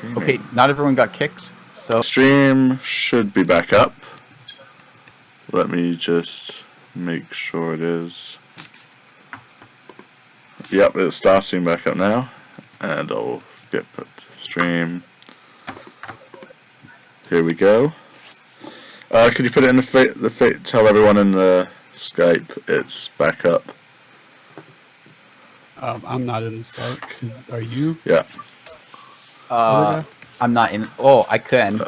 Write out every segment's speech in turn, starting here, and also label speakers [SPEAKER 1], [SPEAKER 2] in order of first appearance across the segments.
[SPEAKER 1] Streaming.
[SPEAKER 2] Okay, not everyone got kicked, so...
[SPEAKER 1] Stream should be back up. Let me just make sure it is. Yep, it's starting back up now. And I'll skip it to stream. Here we go. Could you put it in tell everyone in the Skype it's back up?
[SPEAKER 3] I'm not in the Skype. Are you?
[SPEAKER 1] Yeah.
[SPEAKER 2] I'm not in... Oh, I can.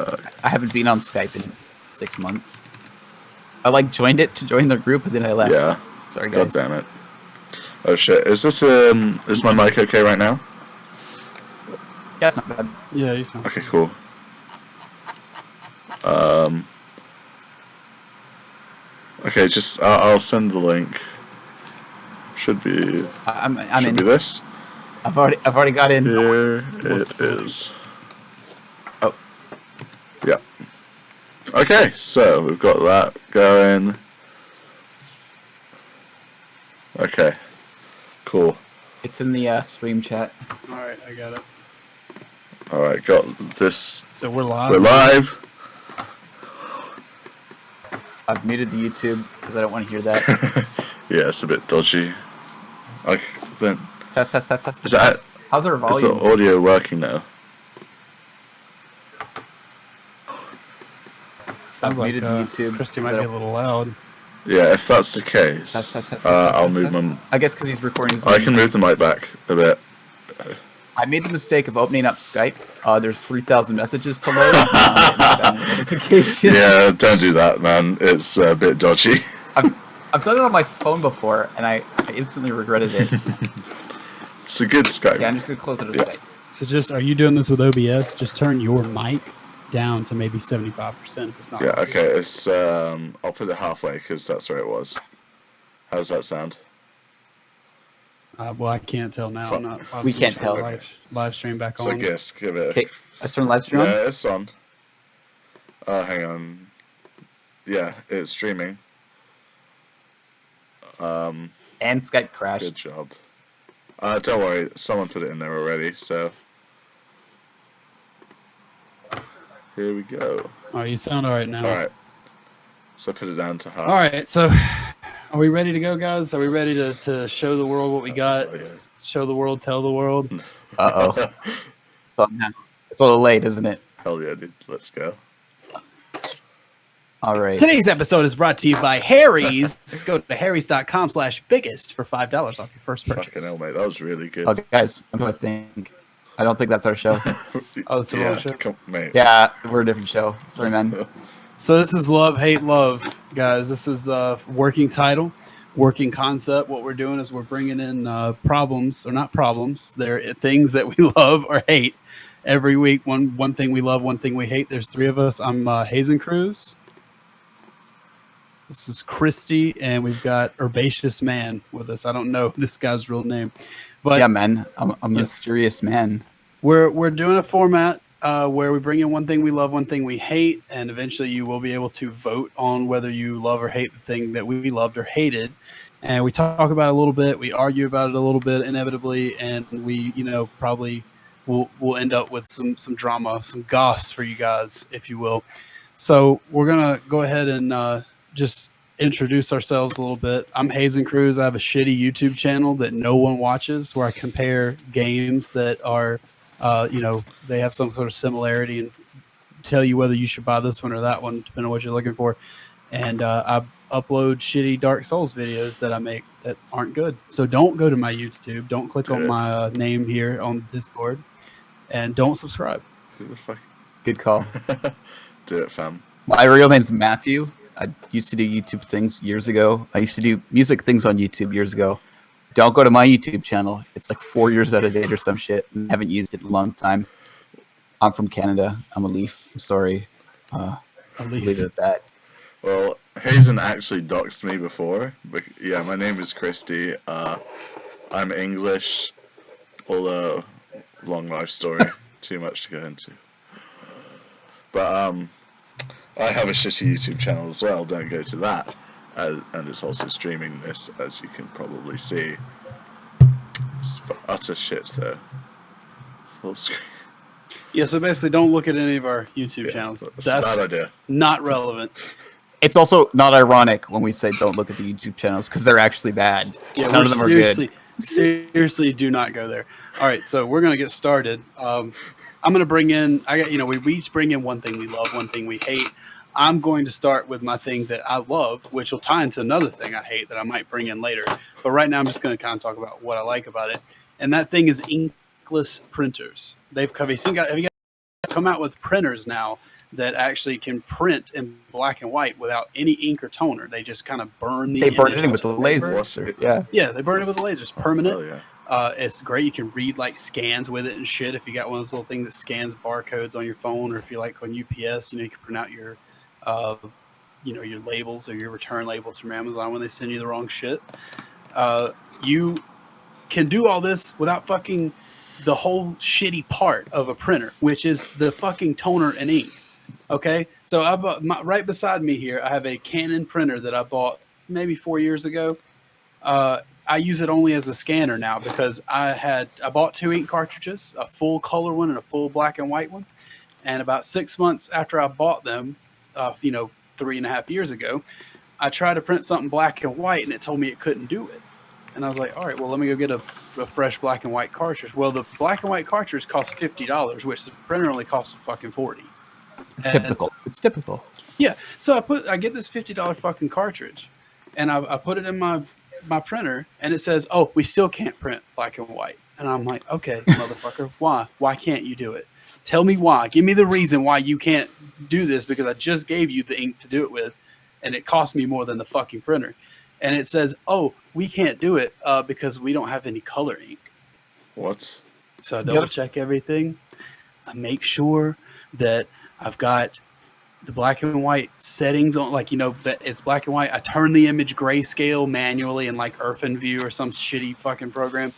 [SPEAKER 2] I haven't been on Skype in 6 months. I joined it to join the group, and then I left.
[SPEAKER 1] Yeah.
[SPEAKER 2] Sorry, guys.
[SPEAKER 1] God damn it. Oh shit. Is this is my mic okay right now?
[SPEAKER 2] Yeah, it's not bad.
[SPEAKER 3] Yeah, you sound.
[SPEAKER 1] Okay, cool. Okay, just I'll send the link. Should be.
[SPEAKER 2] I'm
[SPEAKER 1] should
[SPEAKER 2] in.
[SPEAKER 1] be this.
[SPEAKER 2] I've already got in.
[SPEAKER 1] Here it is.
[SPEAKER 2] Oh.
[SPEAKER 1] Yeah. Okay, so we've got that going. Okay. Cool.
[SPEAKER 2] It's in the stream chat.
[SPEAKER 3] All right, I got it.
[SPEAKER 1] All right, got this.
[SPEAKER 3] So we're live.
[SPEAKER 1] We're live.
[SPEAKER 2] I've muted the YouTube because I don't want to hear that.
[SPEAKER 1] Yeah, it's a bit dodgy. Then.
[SPEAKER 2] Test.
[SPEAKER 1] Is that?
[SPEAKER 2] How's our volume?
[SPEAKER 1] Is the audio working now?
[SPEAKER 3] Sounds
[SPEAKER 2] I've
[SPEAKER 3] like
[SPEAKER 2] muted the YouTube.
[SPEAKER 3] Christy might be a little loud.
[SPEAKER 1] Yeah, if that's the case, I'll move my.
[SPEAKER 2] I guess because he's recording.
[SPEAKER 1] I can move the mic back a bit.
[SPEAKER 2] I made the mistake of opening up Skype. There's 3,000 messages to load. Notification.
[SPEAKER 1] Yeah, don't do that, man. It's a bit dodgy.
[SPEAKER 2] I've done it on my phone before, and I instantly regretted it.
[SPEAKER 1] It's a good Skype.
[SPEAKER 2] Yeah, I'm just gonna close it as Skype.
[SPEAKER 3] So are you doing this with OBS? Just turn your mic down to maybe 75%. If it's not.
[SPEAKER 1] Yeah. Okay. It's I'll put it halfway because that's where it was. How does that sound?
[SPEAKER 3] Well, I can't tell now. I'm not.
[SPEAKER 2] We can't tell.
[SPEAKER 3] Live stream back on.
[SPEAKER 1] So I guess give it.
[SPEAKER 2] Okay, let's turn live stream on.
[SPEAKER 1] Yeah, it's on. Hang on. Yeah, it's streaming.
[SPEAKER 2] And Skype crashed.
[SPEAKER 1] Good job. Don't worry, someone put it in there already. So here we go.
[SPEAKER 3] Oh, you sound all right now.
[SPEAKER 1] All right. So put it down to half.
[SPEAKER 3] All right. So, are we ready to go, guys? Are we ready to show the world what we got?
[SPEAKER 1] Yeah.
[SPEAKER 3] Show the world, tell the world.
[SPEAKER 2] So it's a little late, isn't it?
[SPEAKER 1] Hell yeah, dude. Let's go.
[SPEAKER 2] All right.
[SPEAKER 3] Today's episode is brought to you by Harry's. Go to harrys.com/biggest for $5 off your first purchase.
[SPEAKER 1] Fucking hell, mate. That was really good.
[SPEAKER 2] Oh, guys, what do I think? I don't think that's our show.
[SPEAKER 3] Oh, it's a
[SPEAKER 1] yeah,
[SPEAKER 3] little show?
[SPEAKER 1] mate.
[SPEAKER 2] Yeah, we're a different show. Sorry, man.
[SPEAKER 3] So this is Love, Hate, Love, guys. This is a working title, working concept. What we're doing is we're bringing in problems, or not problems. They're things that we love or hate every week. One thing we love, one thing we hate. There's three of us. I'm Hazen Cruz. This is Christy, and we've got Herbaceous Man with us. I don't know this guy's real name, but
[SPEAKER 2] Yeah, man. I'm a mysterious man.
[SPEAKER 3] we're doing a format where we bring in one thing we love, one thing we hate, and eventually you will be able to vote on whether you love or hate the thing that we loved or hated. And we talk about it a little bit, we argue about it a little bit, inevitably, and we, probably we'll end up with some drama, some goss for you guys, if you will. So we're gonna go ahead and just introduce ourselves a little bit. I'm Hazen Cruz. I have a shitty YouTube channel that no one watches, where I compare games that are they have some sort of similarity and tell you whether you should buy this one or that one, depending on what you're looking for. And I upload shitty Dark Souls videos that I make that aren't good. So don't go to my YouTube. Don't click on my name here on Discord. And don't subscribe.
[SPEAKER 1] Who the fuck?
[SPEAKER 2] Good call.
[SPEAKER 1] Do it, fam.
[SPEAKER 2] My real name's Matthew. I used to do YouTube things years ago. I used to do music things on YouTube years ago. Don't go to my YouTube channel. It's like 4 years out of date or some shit. I haven't used it in a long time. I'm from Canada. I'm a Leaf. I'm sorry. Leave it at that.
[SPEAKER 1] Well, Hazen actually doxed me before. But yeah, my name is Christy. I'm English, although long life story. Too much to go into. But I have a shitty YouTube channel as well. Don't go to that. And it's also streaming this, as you can probably see. It's for utter shit, though. Full screen.
[SPEAKER 3] Yeah, so basically, don't look at any of our YouTube channels.
[SPEAKER 1] That's a bad idea.
[SPEAKER 3] not relevant.
[SPEAKER 2] It's also not ironic when we say don't look at the YouTube channels because they're actually bad.
[SPEAKER 3] Yeah,
[SPEAKER 2] None of them are good.
[SPEAKER 3] Seriously, do not go there. All right, so we're gonna get started. I'm gonna bring in. We each bring in one thing we love, one thing we hate. I'm going to start with my thing that I love, which will tie into another thing I hate that I might bring in later. But right now, I'm just going to kind of talk about what I like about it, and that thing is inkless printers. Have you guys come out with printers now that actually can print in black and white without any ink or toner? They just kind of burn the.
[SPEAKER 2] They burn it
[SPEAKER 3] image
[SPEAKER 2] in with the
[SPEAKER 3] onto
[SPEAKER 2] laser. Yeah.
[SPEAKER 3] Yeah, they burn it with the lasers. Permanent.
[SPEAKER 1] Oh yeah.
[SPEAKER 3] It's great. You can read like scans with it and shit. If you got one of those little things that scans barcodes on your phone, or if you like on UPS, you can print out your, your labels or your return labels from Amazon when they send you the wrong shit. You can do all this without fucking the whole shitty part of a printer, which is the fucking toner and ink. Okay, so right beside me here, I have a Canon printer that I bought maybe 4 years ago. I use it only as a scanner now because I bought 2 ink cartridges, a full color one and a full black and white one. And about 6 months after I bought them, 3.5 years ago, I tried to print something black and white and it told me it couldn't do it. And I was like, all right, well, let me go get a fresh black and white cartridge. Well, the black and white cartridge cost $50, which the printer only costs fucking $40.
[SPEAKER 2] Typical. It's typical.
[SPEAKER 3] Yeah. So I get this $50 fucking cartridge and I put it in my printer and it says, oh, we still can't print black and white. And I'm like, okay, motherfucker, why? Why can't you do it? Tell me why. Give me the reason why you can't do this, because I just gave you the ink to do it with and it cost me more than the fucking printer. And it says, oh, we can't do it because we don't have any color ink.
[SPEAKER 1] What?
[SPEAKER 3] So I double check everything. I make sure that I've got the black and white settings on, that it's black and white. I turn the image grayscale manually in like OrphanView or some shitty fucking program.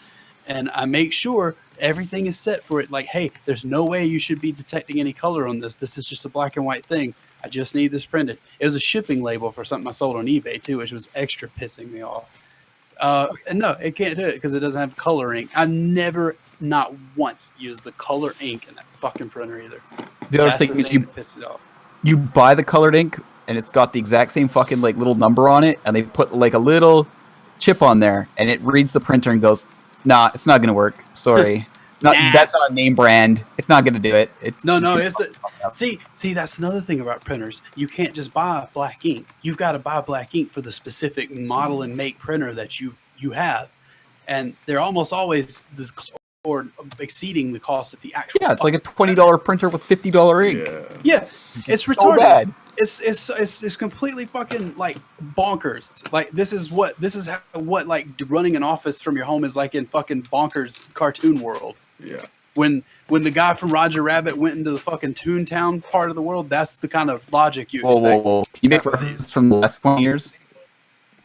[SPEAKER 3] And I make sure everything is set for it. Like, hey, there's no way you should be detecting any color on this. This is just a black and white thing. I just need this printed. It was a shipping label for something I sold on eBay too, which was extra pissing me off. And no, it can't do it because it doesn't have color ink. I never, not once, used the color ink in that fucking printer either.
[SPEAKER 2] The other thing is
[SPEAKER 3] that pissed it off.
[SPEAKER 2] You buy the colored ink and it's got the exact same fucking like little number on it, and they put like a little chip on there, and it reads the printer and goes, "Nah, it's not gonna work. Sorry, that's not a name brand. It's not gonna do it." It's
[SPEAKER 3] see, that's another thing about printers. You can't just buy black ink. You've got to buy black ink for the specific model and make printer that you have, and they're almost always or exceeding the cost of the actual.
[SPEAKER 2] Yeah, it's like a $20 printer with $50 ink.
[SPEAKER 3] Yeah, it's retarded.
[SPEAKER 2] So bad.
[SPEAKER 3] It's completely fucking like bonkers. Like this is what like running an office from your home is like in fucking bonkers cartoon world.
[SPEAKER 1] Yeah.
[SPEAKER 3] When the guy from Roger Rabbit went into the fucking Toontown part of the world, that's the kind of logic you expect.
[SPEAKER 2] Whoa. Can you make references from the last 20 years?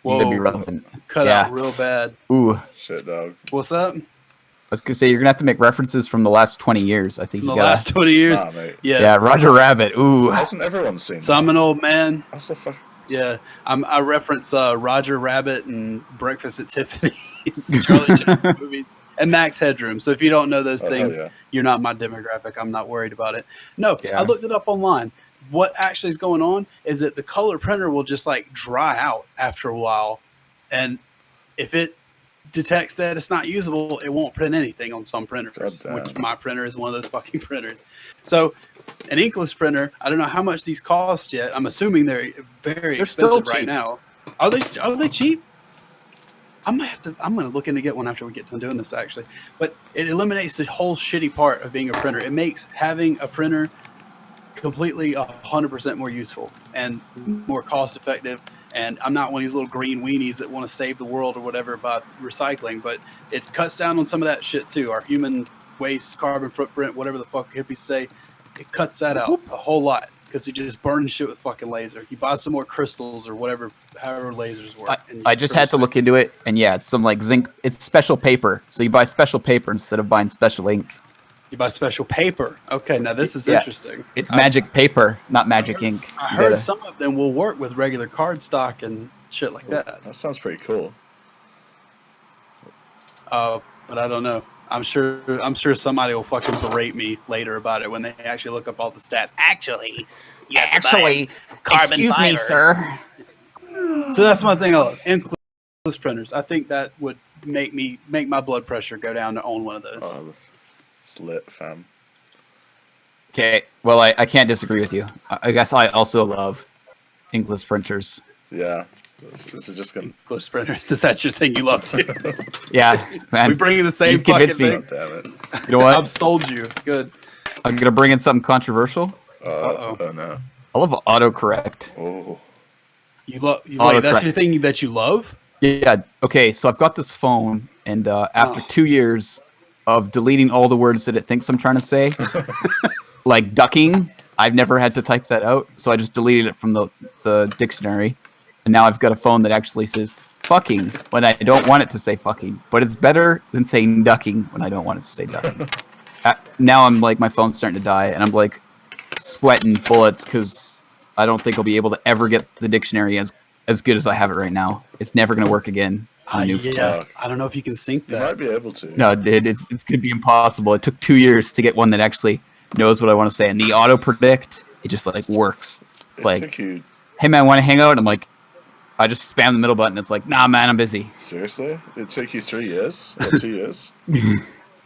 [SPEAKER 2] Whoa. Be relevant.
[SPEAKER 3] Cut out real bad.
[SPEAKER 2] Ooh.
[SPEAKER 1] Shit, dog.
[SPEAKER 3] What's up?
[SPEAKER 2] I was gonna say you're gonna have to make references from the last 20 years. I think
[SPEAKER 3] the last 20 years.
[SPEAKER 1] Nah, mate.
[SPEAKER 3] Yeah,
[SPEAKER 2] Roger Rabbit. Ooh,
[SPEAKER 1] hasn't everyone seen?
[SPEAKER 3] So I'm an old man.
[SPEAKER 1] That's the fuck.
[SPEAKER 3] Yeah, I reference Roger Rabbit and Breakfast at Tiffany's, Charlie Chaplin movies, and Max Headroom. So if you don't know those things, you're not my demographic. I'm not worried about it. No, I looked it up online. What actually is going on is that the color printer will just like dry out after a while, and if it detects that it's not usable, it won't print anything on some printers, which my printer is one of those fucking printers. So an inkless printer, I don't know how much these cost yet. I'm assuming they're very expensive right now. Are they cheap? I'm gonna look into get one after we get done doing this actually. But it eliminates the whole shitty part of being a printer. It makes having a printer completely 100% more useful and more cost effective. And I'm not one of these little green weenies that want to save the world or whatever by recycling, but it cuts down on some of that shit too. Our human waste, carbon footprint, whatever the fuck hippies say, it cuts that out a whole lot because you just burn shit with fucking laser. You buy some more crystals or whatever, however lasers work.
[SPEAKER 2] I just had to look into it, and yeah, it's some like zinc. It's special paper, so you buy special paper instead of buying special ink.
[SPEAKER 3] You buy special paper. Okay, now this is interesting.
[SPEAKER 2] It's magic paper, not magic ink.
[SPEAKER 3] I heard some of them will work with regular cardstock and shit like that.
[SPEAKER 1] That sounds pretty cool.
[SPEAKER 3] But I don't know. I'm sure somebody will fucking berate me later about it when they actually look up all the stats. Actually, you have to buy carbon fiber.
[SPEAKER 2] sir.
[SPEAKER 3] So that's one thing I love. Inkless printers. I think that would make my blood pressure go down to own one of those.
[SPEAKER 1] Oh, it's lit, fam.
[SPEAKER 2] Okay, well, I can't disagree with you. I guess I also love inkless printers.
[SPEAKER 1] Yeah. This is just gonna.
[SPEAKER 3] Inkless printers. Is that your thing you love too?
[SPEAKER 2] Yeah, man.
[SPEAKER 3] We bring in the same
[SPEAKER 2] You've convinced
[SPEAKER 3] fucking
[SPEAKER 2] me.
[SPEAKER 3] thing.
[SPEAKER 1] God damn it.
[SPEAKER 2] You know what?
[SPEAKER 3] I've sold you. Good.
[SPEAKER 2] I'm gonna bring in something controversial.
[SPEAKER 3] Uh-oh.
[SPEAKER 1] Oh no.
[SPEAKER 2] I love autocorrect.
[SPEAKER 1] Oh.
[SPEAKER 3] You love. Wait,
[SPEAKER 2] Autocorrect.
[SPEAKER 3] that's your thing that you love?
[SPEAKER 2] Yeah. Okay. So I've got this phone, and after
[SPEAKER 3] Oh.
[SPEAKER 2] 2 years of deleting all the words that it thinks I'm trying to say, like ducking, I've never had to type that out, so I just deleted it from the dictionary, and now I've got a phone that actually says fucking when I don't want it to say fucking, but it's better than saying ducking when I don't want it to say ducking. Now I'm like, my phone's starting to die, and I'm like sweating bullets because I don't think I'll be able to ever get the dictionary as good as I have it right now. It's never going to work again on a new phone.
[SPEAKER 3] Yeah. I don't know if you can sync
[SPEAKER 1] You
[SPEAKER 3] that.
[SPEAKER 1] might be able to.
[SPEAKER 2] No, it could be impossible. It took 2 years to get one that actually knows what I want to say, and the auto predict, it just like works. It's
[SPEAKER 1] It
[SPEAKER 2] like,
[SPEAKER 1] took you.
[SPEAKER 2] hey man, want to hang out? And I'm like, I just spam the middle button. It's like, nah man, I'm busy.
[SPEAKER 1] Seriously? It took you 3 years or 2 years?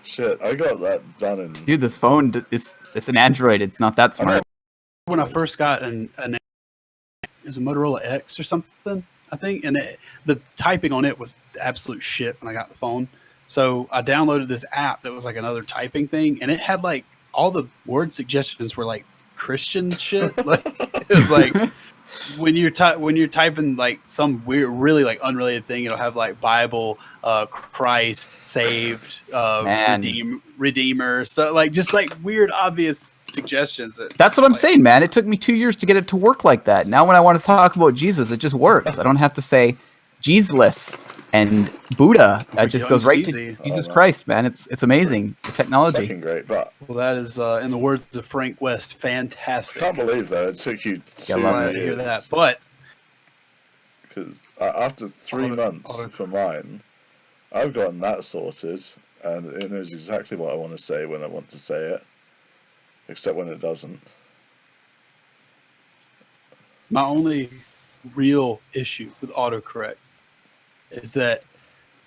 [SPEAKER 1] Shit, I got that done in.
[SPEAKER 2] Dude, this phone it's an Android. It's not that smart.
[SPEAKER 3] When I first got it was a Motorola X or something, I think, and the typing on it was absolute shit when I got the phone. So I downloaded this app that was like another typing thing, and it had like all the word suggestions were like Christian shit. Like it was like when you're typing like some weird, really like unrelated thing, it'll have like Bible, Christ, saved,
[SPEAKER 2] Man.
[SPEAKER 3] Redeemer, stuff like just like weird, obvious suggestions.
[SPEAKER 2] That's what I'm saying, man. It took me 2 years to get it to work like that. Now when I want to talk about Jesus, it just works. I don't have to say Jesus and Buddha. It just goes right to Jesus Christ, man. It's amazing, the technology.
[SPEAKER 1] Fucking great, but
[SPEAKER 3] Well, that is, in the words of Frank West,
[SPEAKER 1] I
[SPEAKER 3] fantastic.
[SPEAKER 1] can't believe that it took you 2
[SPEAKER 2] I love
[SPEAKER 3] Glad
[SPEAKER 2] it.
[SPEAKER 3] to hear
[SPEAKER 1] years.
[SPEAKER 3] that. But
[SPEAKER 1] Because after 3 months
[SPEAKER 3] auto-
[SPEAKER 1] for mine, I've gotten that sorted, and it knows exactly what I want to say when I want to say it, except when it doesn't.
[SPEAKER 3] my only real issue with autocorrect is that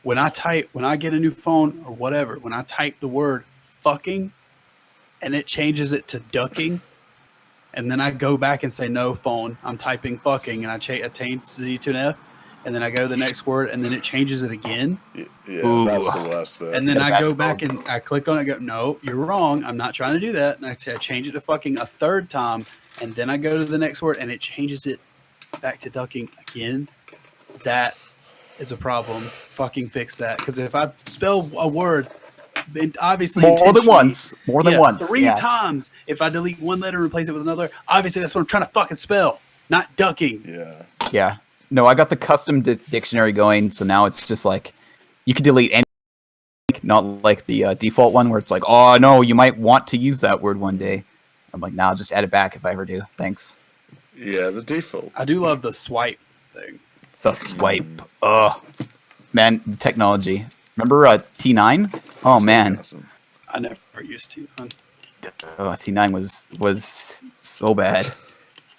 [SPEAKER 3] when I get a new phone or whatever, when I type the word fucking and it changes it to ducking, and then I go back and say, no, phone, I'm typing fucking, and I change Z to an F, and then I go to the next word, and then it changes it again.
[SPEAKER 1] Yeah,
[SPEAKER 2] Ooh.
[SPEAKER 1] that's the worst bit.
[SPEAKER 3] And then
[SPEAKER 2] Get a
[SPEAKER 3] I
[SPEAKER 2] bad
[SPEAKER 3] go
[SPEAKER 2] phone.
[SPEAKER 3] back and I click on it and go, no, you're wrong. I'm not trying to do that. And I change it to fucking a third time. And then I go to the next word and it changes it back to ducking again. That is a problem. Fucking fix that. Because if I spell a word, obviously
[SPEAKER 2] More than
[SPEAKER 3] intentionally-
[SPEAKER 2] once. More than once.
[SPEAKER 3] 3
[SPEAKER 2] Yeah.
[SPEAKER 3] times. If I delete one letter and replace it with another, obviously that's what I'm trying to fucking spell. Not ducking.
[SPEAKER 1] Yeah.
[SPEAKER 2] Yeah. No, I got the custom dictionary going, so now it's just like you can delete any, not like the default one where it's like, oh no, you might want to use that word one day. I'm like, nah, I'll just add it back if I ever do. Thanks.
[SPEAKER 1] Yeah, the default.
[SPEAKER 3] I do love the swipe thing.
[SPEAKER 2] The swipe. Ugh. Man, the technology. Remember T9? Oh man,
[SPEAKER 1] Awesome.
[SPEAKER 3] I never used to.
[SPEAKER 2] T9 was so bad.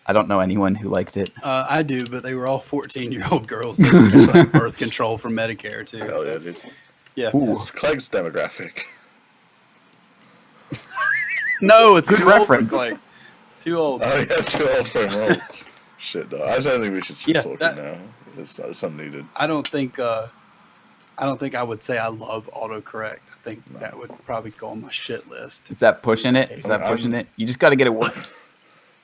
[SPEAKER 2] I don't know anyone who liked it.
[SPEAKER 3] I do, but they were all 14-year-old girls that were just on birth control from Medicare too.
[SPEAKER 1] Hell yeah,
[SPEAKER 3] So,
[SPEAKER 1] dude.
[SPEAKER 3] yeah.
[SPEAKER 2] Ooh.
[SPEAKER 1] It's Clegg's demographic.
[SPEAKER 3] No, it's
[SPEAKER 2] Good
[SPEAKER 3] too old for
[SPEAKER 2] reference.
[SPEAKER 3] Clay. Too old.
[SPEAKER 1] Oh yeah, too old for him. Well, shit, though. I don't think we should keep
[SPEAKER 3] Yeah,
[SPEAKER 1] talking
[SPEAKER 3] that-
[SPEAKER 1] now. It's unneeded.
[SPEAKER 3] I don't think I would say I love autocorrect. I think that would probably go on my shit list.
[SPEAKER 2] Is that pushing it? Is that
[SPEAKER 1] I'm-
[SPEAKER 2] pushing it? You just got to get it worked.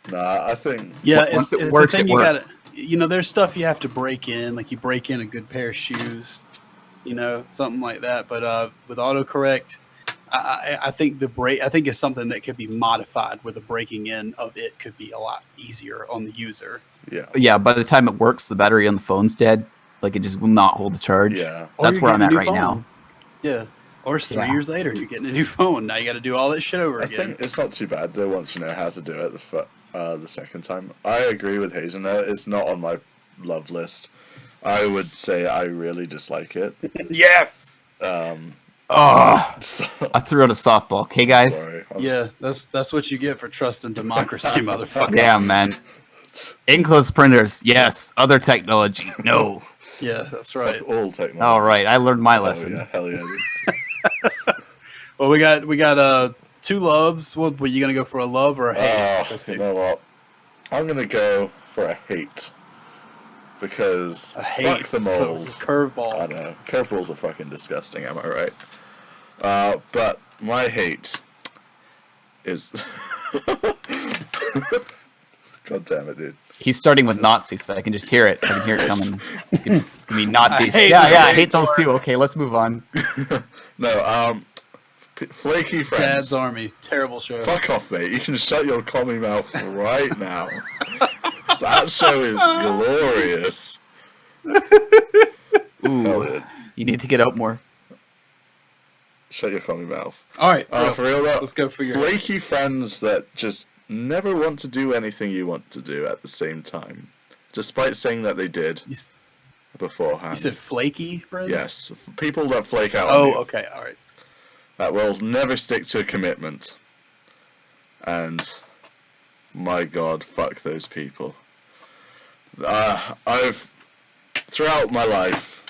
[SPEAKER 1] Nah, I think
[SPEAKER 3] Yeah,
[SPEAKER 2] Once
[SPEAKER 3] it's
[SPEAKER 2] it
[SPEAKER 3] the
[SPEAKER 2] works,
[SPEAKER 3] thing
[SPEAKER 2] it
[SPEAKER 3] you
[SPEAKER 2] works.
[SPEAKER 3] gotta. There's stuff you have to break in, like you break in a good pair of shoes, something like that. But with autocorrect, I think I think it's something that could be modified where the breaking in of it could be a lot easier on the user.
[SPEAKER 1] yeah,
[SPEAKER 2] Yeah, by the time it works, the battery on the phone's dead. Like it just will not hold the charge.
[SPEAKER 1] yeah.
[SPEAKER 3] Or
[SPEAKER 2] That's
[SPEAKER 3] you're
[SPEAKER 2] where I'm
[SPEAKER 3] getting
[SPEAKER 2] at
[SPEAKER 3] a new
[SPEAKER 2] right
[SPEAKER 3] phone.
[SPEAKER 2] now.
[SPEAKER 3] Yeah. Or it's 3
[SPEAKER 2] Yeah.
[SPEAKER 3] years later, you're getting a new phone. Now you got to do all that shit over
[SPEAKER 1] I
[SPEAKER 3] again.
[SPEAKER 1] think it's not too bad though once you know how to do it the second time. I agree with Hazen though. It's not on my love list. I would say I really dislike it.
[SPEAKER 3] Yes.
[SPEAKER 2] Oh,
[SPEAKER 1] So,
[SPEAKER 2] I threw out a softball. Okay, guys.
[SPEAKER 1] sorry.
[SPEAKER 3] Yeah, that's what you get for trusting democracy, motherfucker.
[SPEAKER 2] Yeah, man. Inkclose printers, yes. Other technology, no.
[SPEAKER 3] Yeah, that's right.
[SPEAKER 1] Fuck all technology.
[SPEAKER 2] All right, I learned my
[SPEAKER 1] Oh,
[SPEAKER 2] lesson.
[SPEAKER 1] yeah, hell yeah.
[SPEAKER 3] Well, we got two loves. What were you gonna go for, a love or a hate?
[SPEAKER 1] Oh,
[SPEAKER 3] Christy?
[SPEAKER 1] you know what? I'm going to go for a hate. Because
[SPEAKER 3] A hate.
[SPEAKER 1] fuck the moles. I
[SPEAKER 3] Curveball.
[SPEAKER 1] know. Curveballs are fucking disgusting, am I right? But my hate is... God damn it, dude.
[SPEAKER 2] He's starting with Nazis, so I can just hear it. I can hear it coming. It's gonna be Nazis.
[SPEAKER 3] I hate
[SPEAKER 2] Yeah,
[SPEAKER 3] the
[SPEAKER 2] I
[SPEAKER 3] hate
[SPEAKER 2] hate those
[SPEAKER 3] word.
[SPEAKER 2] too. Okay, let's move on.
[SPEAKER 1] No, Flaky Friends.
[SPEAKER 3] Dad's Army. Terrible show.
[SPEAKER 1] Fuck off, mate. You can shut your commie mouth right now. That show is glorious. Hell,
[SPEAKER 2] Ooh,
[SPEAKER 1] dude.
[SPEAKER 2] you need to get out more.
[SPEAKER 1] Shut your commie mouth.
[SPEAKER 3] All right,
[SPEAKER 1] For real though,
[SPEAKER 3] let's go figure it.
[SPEAKER 1] flaky friends that just never want to do anything you want to do at the same time, despite saying that they did
[SPEAKER 3] You
[SPEAKER 1] beforehand.
[SPEAKER 3] said flaky friends?
[SPEAKER 1] Yes, people that flake out on
[SPEAKER 3] Oh,
[SPEAKER 1] you,
[SPEAKER 3] okay. All right.
[SPEAKER 1] that will never stick to a commitment. And my God, fuck those people. I've throughout my life.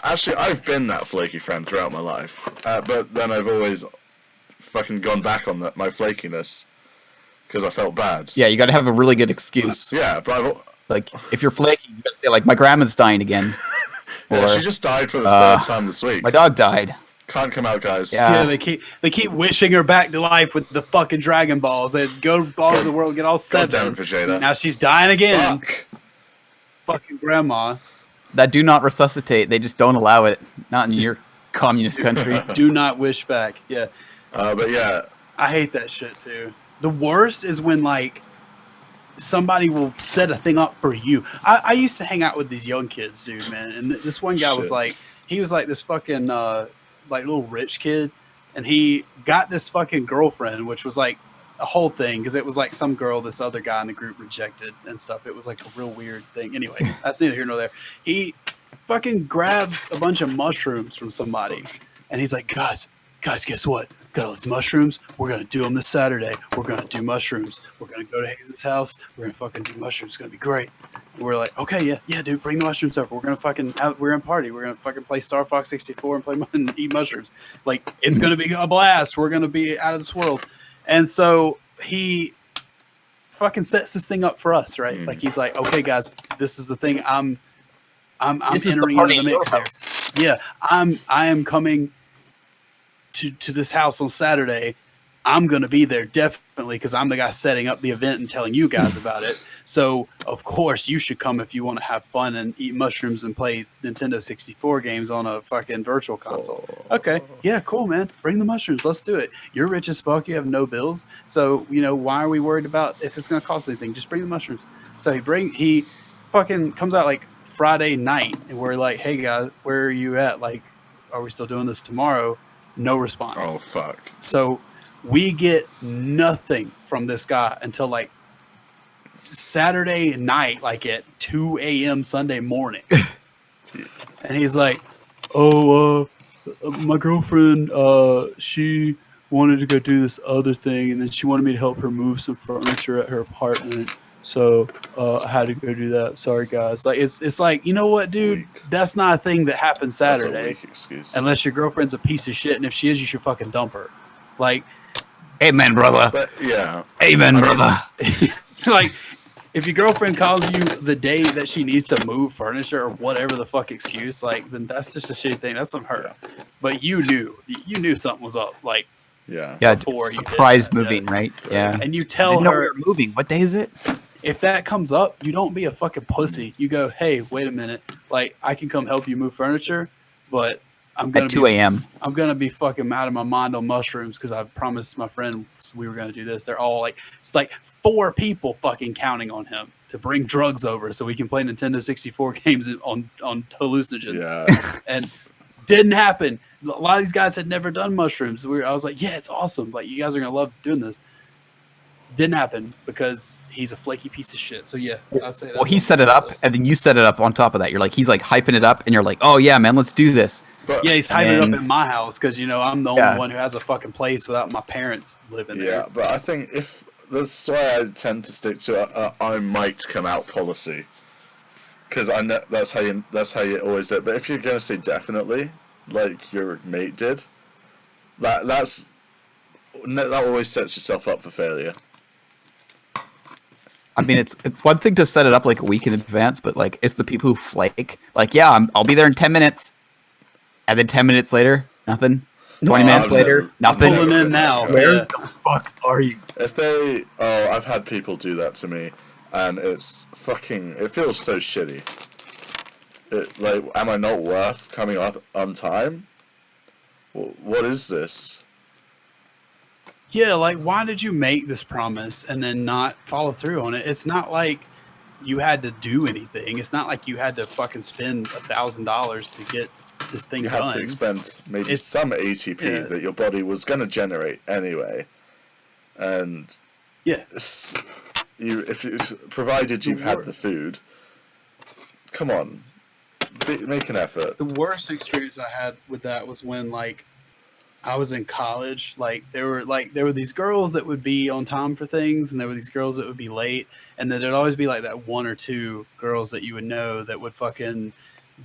[SPEAKER 1] Actually, I've been that flaky friend throughout my life, but then I've always fucking gone back on my flakiness because I felt bad.
[SPEAKER 2] Yeah, you got to have a really good excuse.
[SPEAKER 1] Yeah, but
[SPEAKER 2] Like, if you're flaky, you got to say, like, my grandma's dying again.
[SPEAKER 1] yeah,
[SPEAKER 2] Or,
[SPEAKER 1] she just died for the third time this week.
[SPEAKER 2] my dog died.
[SPEAKER 1] Can't come out, guys.
[SPEAKER 2] Yeah.
[SPEAKER 3] Yeah, they keep wishing her back to life with the fucking Dragon Balls. They go all over the world, get all
[SPEAKER 1] God damn
[SPEAKER 3] seven.
[SPEAKER 1] it, Vegeta.
[SPEAKER 3] Now she's dying again.
[SPEAKER 1] Fuck.
[SPEAKER 3] Fucking grandma.
[SPEAKER 2] That do not resuscitate. They just don't allow it. Not in your communist country.
[SPEAKER 3] Do not wish back. Yeah,
[SPEAKER 1] But yeah,
[SPEAKER 3] I hate that shit too. The worst is when like somebody will set a thing up for you. I used to hang out with these young kids, dude, man. And this one guy was
[SPEAKER 1] Shit.
[SPEAKER 3] like, he was like this fucking like little rich kid, and he got this fucking girlfriend, which was like a whole thing because it was like some girl this other guy in the group rejected and stuff. It was like a real weird thing. Anyway, that's neither here nor there. He fucking grabs a bunch of mushrooms from somebody, and he's like, guys, guess what? Got all these mushrooms. We're gonna do them this Saturday. We're gonna do mushrooms. We're gonna go to Hayes' house. We're gonna fucking do mushrooms. It's gonna be great. And we're like, okay, yeah, dude, bring the mushrooms over. We're gonna party. We're gonna fucking play Star Fox 64 and play and eat mushrooms. Like, it's gonna be a blast. We're gonna be out of this world. And so he fucking sets this thing up for us, right?
[SPEAKER 1] Mm.
[SPEAKER 3] Like, he's like, okay, guys, this is the thing. I'm
[SPEAKER 2] This is the
[SPEAKER 3] entering
[SPEAKER 2] party
[SPEAKER 3] into the
[SPEAKER 2] at your
[SPEAKER 3] mix here.
[SPEAKER 2] house.
[SPEAKER 3] Yeah, I am coming to this house on Saturday. I'm gonna be there definitely because I'm the guy setting up the event and telling you guys about it. So of course you should come if you want to have fun and eat mushrooms and play Nintendo 64 games on a fucking virtual console. Okay, yeah, cool, man. Bring the mushrooms. Let's do it. You're rich as fuck. You have no bills, so you know why are we worried about if it's gonna cost anything? Just bring the mushrooms. So he fucking comes out like Friday night, and we're like, hey guys, where are you at? Like, are we still doing this tomorrow? No response.
[SPEAKER 1] Oh fuck.
[SPEAKER 3] So we get nothing from this guy until like Saturday night, like at 2 a.m. Sunday morning. And he's like, oh, my girlfriend, she wanted to go do this other thing, and then she wanted me to help her move some furniture at her apartment. So I had to go do that. Sorry, guys. Like, it's like, you know what, dude?
[SPEAKER 1] Weak.
[SPEAKER 3] That's not a thing that happens
[SPEAKER 1] That's a
[SPEAKER 3] Saturday.
[SPEAKER 1] weak excuse.
[SPEAKER 3] Unless your girlfriend's a piece of shit, and if she is, you should fucking dump her. Like,
[SPEAKER 2] Amen, brother.
[SPEAKER 1] But yeah,
[SPEAKER 2] Amen,
[SPEAKER 1] I mean-
[SPEAKER 2] brother.
[SPEAKER 3] like if your girlfriend calls you the day that she needs to move furniture or whatever the fuck excuse, like, then that's just a shitty thing. That's on her. But you knew something was up. Like,
[SPEAKER 1] yeah.
[SPEAKER 2] Yeah,
[SPEAKER 3] before you did
[SPEAKER 2] surprise
[SPEAKER 3] that,
[SPEAKER 2] moving, right? Yeah.
[SPEAKER 3] and you
[SPEAKER 2] I
[SPEAKER 3] tell
[SPEAKER 2] didn't know we
[SPEAKER 3] her
[SPEAKER 2] were moving. What day is it?
[SPEAKER 3] if that comes up, you don't be a fucking pussy. You go, hey, wait a minute. Like, I can come help you move furniture, but I'm gonna
[SPEAKER 2] At 2 a.m.
[SPEAKER 3] I'm gonna be fucking out of my mind on mushrooms because I promised my friend we were gonna do this. They're all like, it's like 4 people fucking counting on him to bring drugs over so we can play Nintendo 64 games on hallucinogens.
[SPEAKER 1] Yeah.
[SPEAKER 3] And didn't happen. A lot of these guys had never done mushrooms. I was like, yeah, it's awesome. Like, you guys are gonna love doing this. Didn't happen because he's a flaky piece of shit. So yeah, I'll say that.
[SPEAKER 2] Well, he set it up, and then you set it up on top of that. He's like hyping it up, and you're like, oh yeah, man, let's do this.
[SPEAKER 1] But
[SPEAKER 3] yeah, he's
[SPEAKER 2] and
[SPEAKER 3] hyping it
[SPEAKER 2] then-
[SPEAKER 3] up in my house because I'm the
[SPEAKER 2] Yeah.
[SPEAKER 3] only one who has a fucking place without my parents living there.
[SPEAKER 1] yeah, but I think if that's why I tend to stick to I might come out policy, because I know that's how you always do it. But if you're gonna say definitely, like your mate did, that always sets yourself up for failure.
[SPEAKER 2] I mean, it's one thing to set it up like a week in advance, but like it's the people who flake. Like, yeah, I'll be there in 10 minutes, and then 10 minutes later, nothing. 20
[SPEAKER 1] No,
[SPEAKER 2] minutes
[SPEAKER 1] I've
[SPEAKER 2] later,
[SPEAKER 1] never-
[SPEAKER 2] nothing.
[SPEAKER 3] Pulling in now.
[SPEAKER 2] Where
[SPEAKER 3] Yeah.
[SPEAKER 2] the fuck are you?
[SPEAKER 1] If I've had people do that to me, and it feels so shitty. Like, am I not worth coming up on time? What is this?
[SPEAKER 3] Yeah, like why did you make this promise and then not follow through on it? It's not like you had to do anything. It's not like you had to fucking spend $1,000 to get this thing
[SPEAKER 1] You
[SPEAKER 3] done.
[SPEAKER 1] have to expend maybe
[SPEAKER 3] It's-
[SPEAKER 1] some ATP
[SPEAKER 3] yeah.
[SPEAKER 1] that your body was going to generate anyway, and
[SPEAKER 3] Yeah.
[SPEAKER 1] provided you've had
[SPEAKER 3] wor-
[SPEAKER 1] the food, come on, make an effort.
[SPEAKER 3] The worst experience I had with that was when like I was in college. Like there were these girls that would be on time for things, and there were these girls that would be late, and then there'd always be like that one or two girls that you would know that would fucking